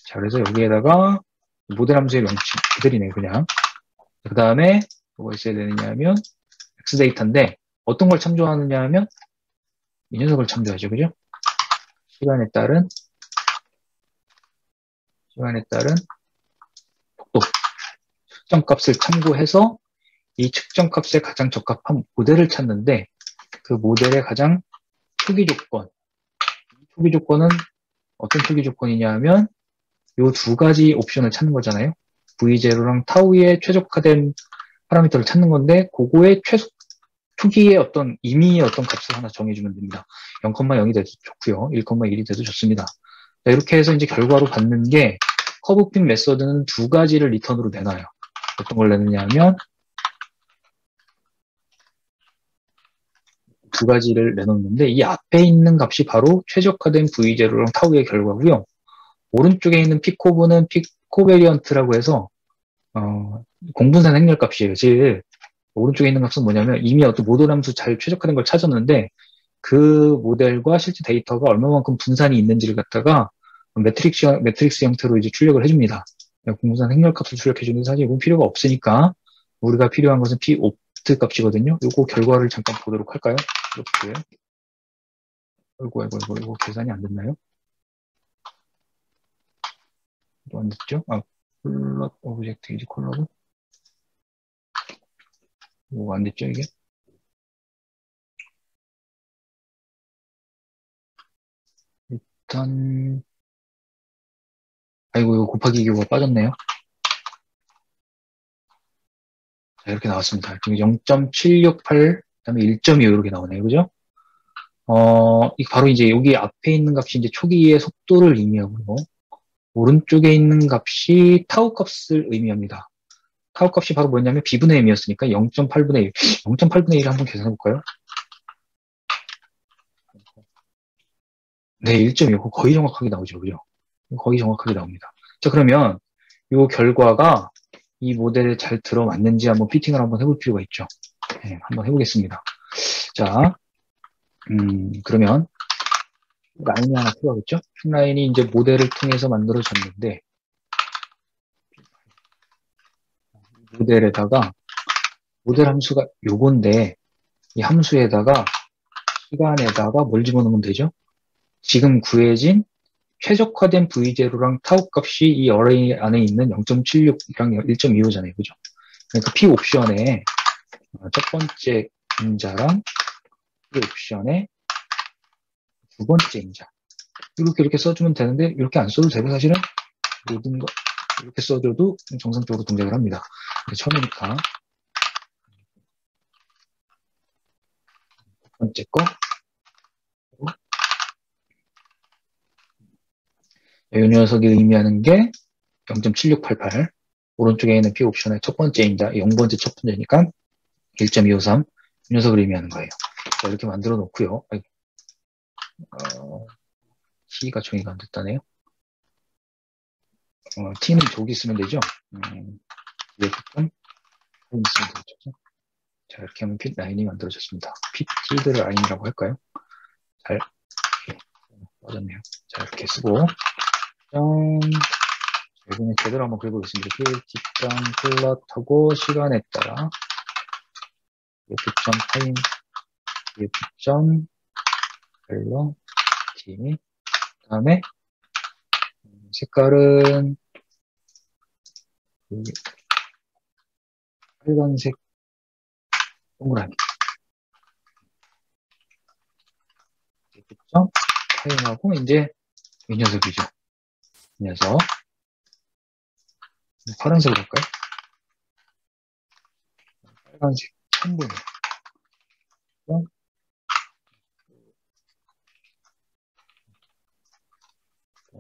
자, 그래서 여기에다가 모델 함수의 명칭 그들이네 그냥. 그 다음에 뭐가 있어야 되느냐면 x 데이터인데 어떤 걸 참조하느냐 하면 이 녀석을 참조하죠. 그죠? 시간에 따른 속도 측정값을 참고해서 이 측정값에 가장 적합한 모델을 찾는데, 그 모델의 가장 초기 조건은 어떤 초기 조건이냐 하면 요 두 가지 옵션을 찾는 거잖아요. V0랑 타우의 최적화된 파라미터를 찾는 건데, 그거의 초기에 어떤 임의의 어떤 값을 하나 정해주면 됩니다. 0,0이 돼도 좋고요. 1,1이 돼도 좋습니다. 자, 이렇게 해서 이제 결과로 받는 게 커브핏 메서드는 두 가지를 리턴으로 내놔요. 어떤 걸 내느냐 하면 두 가지를 내놓는데, 이 앞에 있는 값이 바로 최적화된 V0랑 타우의 결과고요. 오른쪽에 있는 피코브는 피코베리언트라고 해서 공분산 행렬값이에요. 즉 오른쪽에 있는 값은 뭐냐면 이미 어떤 모델 함수 잘 최적화된 걸 찾았는데, 그 모델과 실제 데이터가 얼마만큼 분산이 있는지를 갖다가 매트릭스 형태로 이제 출력을 해줍니다. 공분산 행렬값을 출력해주는데 사실 이건 필요가 없으니까 우리가 필요한 것은 p-opt 값이거든요. 요거 결과를 잠깐 보도록 할까요? 이렇게. 이거 계산이 안 됐나요? 또 안 됐죠? 콜럽 오브젝트 이제 콜럽은? 뭐가 안 됐죠, 이게? 일단 아이고, 이거 곱하기 기호가 빠졌네요. 자, 이렇게 나왔습니다. 지금 0.768, 그다음에 1.25 이렇게 나오네요. 그죠? 이 바로 이제 여기 앞에 있는 값이 이제 초기의 속도를 의미하고, 오른쪽에 있는 값이 타우 값을 의미합니다. 타우 값이 바로 뭐였냐면 b분의 m이었으니까 0.8분의 1. 0.8분의 1을 한번 계산해 볼까요? 네, 1.25. 거의 정확하게 나오죠. 그죠? 거의 정확하게 나옵니다. 자, 그러면 이 결과가 이 모델에 잘 들어맞는지 한번 피팅을 한번 해볼 필요가 있죠. 네, 한번 해보겠습니다. 자, 그러면 라인이 하나 필요하겠죠? 라인이 이제 모델을 통해서 만들어졌는데, 모델에다가, 모델 함수가 요건데, 이 함수에다가, 시간에다가 뭘 집어넣으면 되죠? 지금 구해진 최적화된 V0랑 타우 값이 이 어레이 안에 있는 0.76이랑 1.25잖아요. 그죠? 그러니까 P 옵션에 첫 번째 임자랑 P 옵션에 두 번째 임자. 이렇게 써주면 되는데, 이렇게 안 써도 되고, 사실은 모든 거 이렇게 써줘도 정상적으로 동작을 합니다. 처음이니까 첫 번째 거, 이 녀석이 의미하는 게 0.7688, 오른쪽에 있는 P 옵션의 첫 번째입니다. 0번째 첫 번째니까 1.253, 이 녀석을 의미하는 거예요. 자, 이렇게 만들어 놓고요. T가 정의가 안 됐다네요. T는 저기 쓰면 되죠. 뒤에 부분 쓰면 되죠. 자, 이렇게 하면 핏 라인이 만들어졌습니다. 핏티드 라인이라고 할까요? 잘 맞았네요. 자, 이렇게 쓰고 이번에 제대로 한번 그려보겠습니다. pH.점 플롯하고 시간에 따라 pH.점 타임, pH.점 벨로 t. 그 다음에 색깔은 빨간색 동그라미. pH.점 타임하고 이제 이 녀석이죠. 이 녀석. 파란색으로 할까요? 빨간색 3분의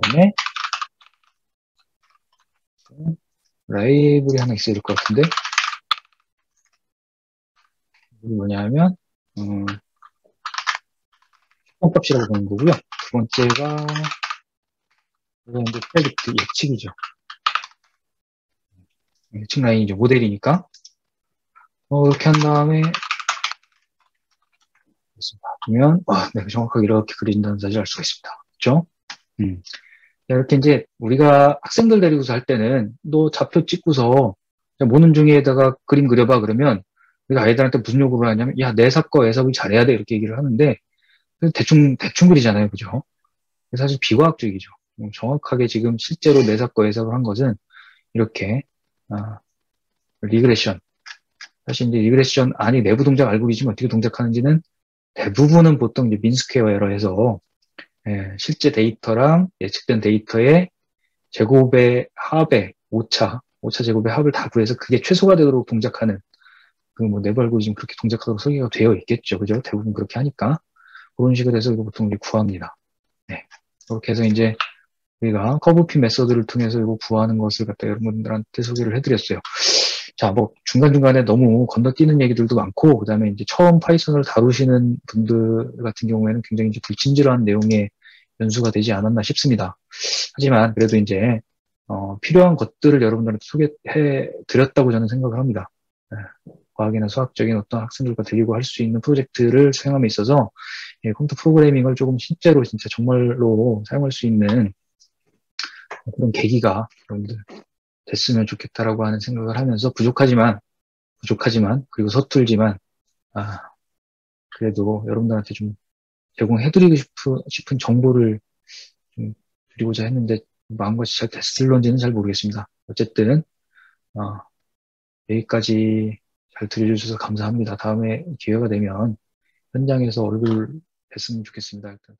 그다음에 라이블이 하나 있어야 될 것 같은데 이게 뭐냐면 값이라고 보는 거고요. 두 번째가 이건 이제 프레딕트 예측이죠. 예측 라인이죠. 모델이니까 이렇게 한 다음에 그러면 내가 정확하게 이렇게 그린다는 사실을 알 수가 있습니다. 그렇죠? 이렇게 이제 우리가 학생들 데리고서 할 때는 너 좌표 찍고서 모는 중에다가 그림 그려봐 그러면 우리가 아이들한테 무슨 요구를 하냐면 야 내사과 외사을 잘해야 돼 이렇게 얘기를 하는데 대충 그리잖아요. 그죠? 사실 비과학적이죠. 정확하게 지금 실제로 내사과 외사을 한 것은 이렇게 리그레션 사실 이제 리그레션 안이 내부 동작 알고리즘이 어떻게 동작하는지는 대부분은 보통 이제 민스퀘어 에러에서 실제 데이터랑 예측된 데이터의 제곱의 합의 오차 제곱의 합을 다 구해서 그게 최소가 되도록 동작하는 그 뭐 내부 알고리즘 그렇게 동작하도록 설계가 되어 있겠죠. 그죠? 대부분 그렇게 하니까 그런 식으로 해서 이거 보통 이제 구합니다. 네. 그렇게 해서 이제 우리가 커브핏 메서드를 통해서 이거 구하는 것을 갖다 여러분들한테 소개를 해드렸어요. 자, 뭐 중간중간에 너무 건너뛰는 얘기들도 많고 그다음에 이제 처음 파이썬을 다루시는 분들 같은 경우에는 굉장히 이제 불친절한 내용의 연수가 되지 않았나 싶습니다. 하지만 그래도 이제 필요한 것들을 여러분들한테 소개해 드렸다고 저는 생각을 합니다. 과학이나 수학적인 어떤 학생들과 대리고 할 수 있는 프로젝트를 수행함에 있어서 컴퓨터 프로그래밍을 조금 실제로 진짜 정말로 사용할 수 있는 그런 계기가 여러분들 됐으면 좋겠다라고 하는 생각을 하면서 부족하지만 그리고 서툴지만 그래도 여러분들한테 좀 제공해드리고 싶은 정보를 좀 드리고자 했는데 마음같이 잘 됐을런지는 잘 모르겠습니다. 어쨌든 여기까지 잘 들려주셔서 감사합니다. 다음에 기회가 되면 현장에서 얼굴 뵀으면 좋겠습니다. 일단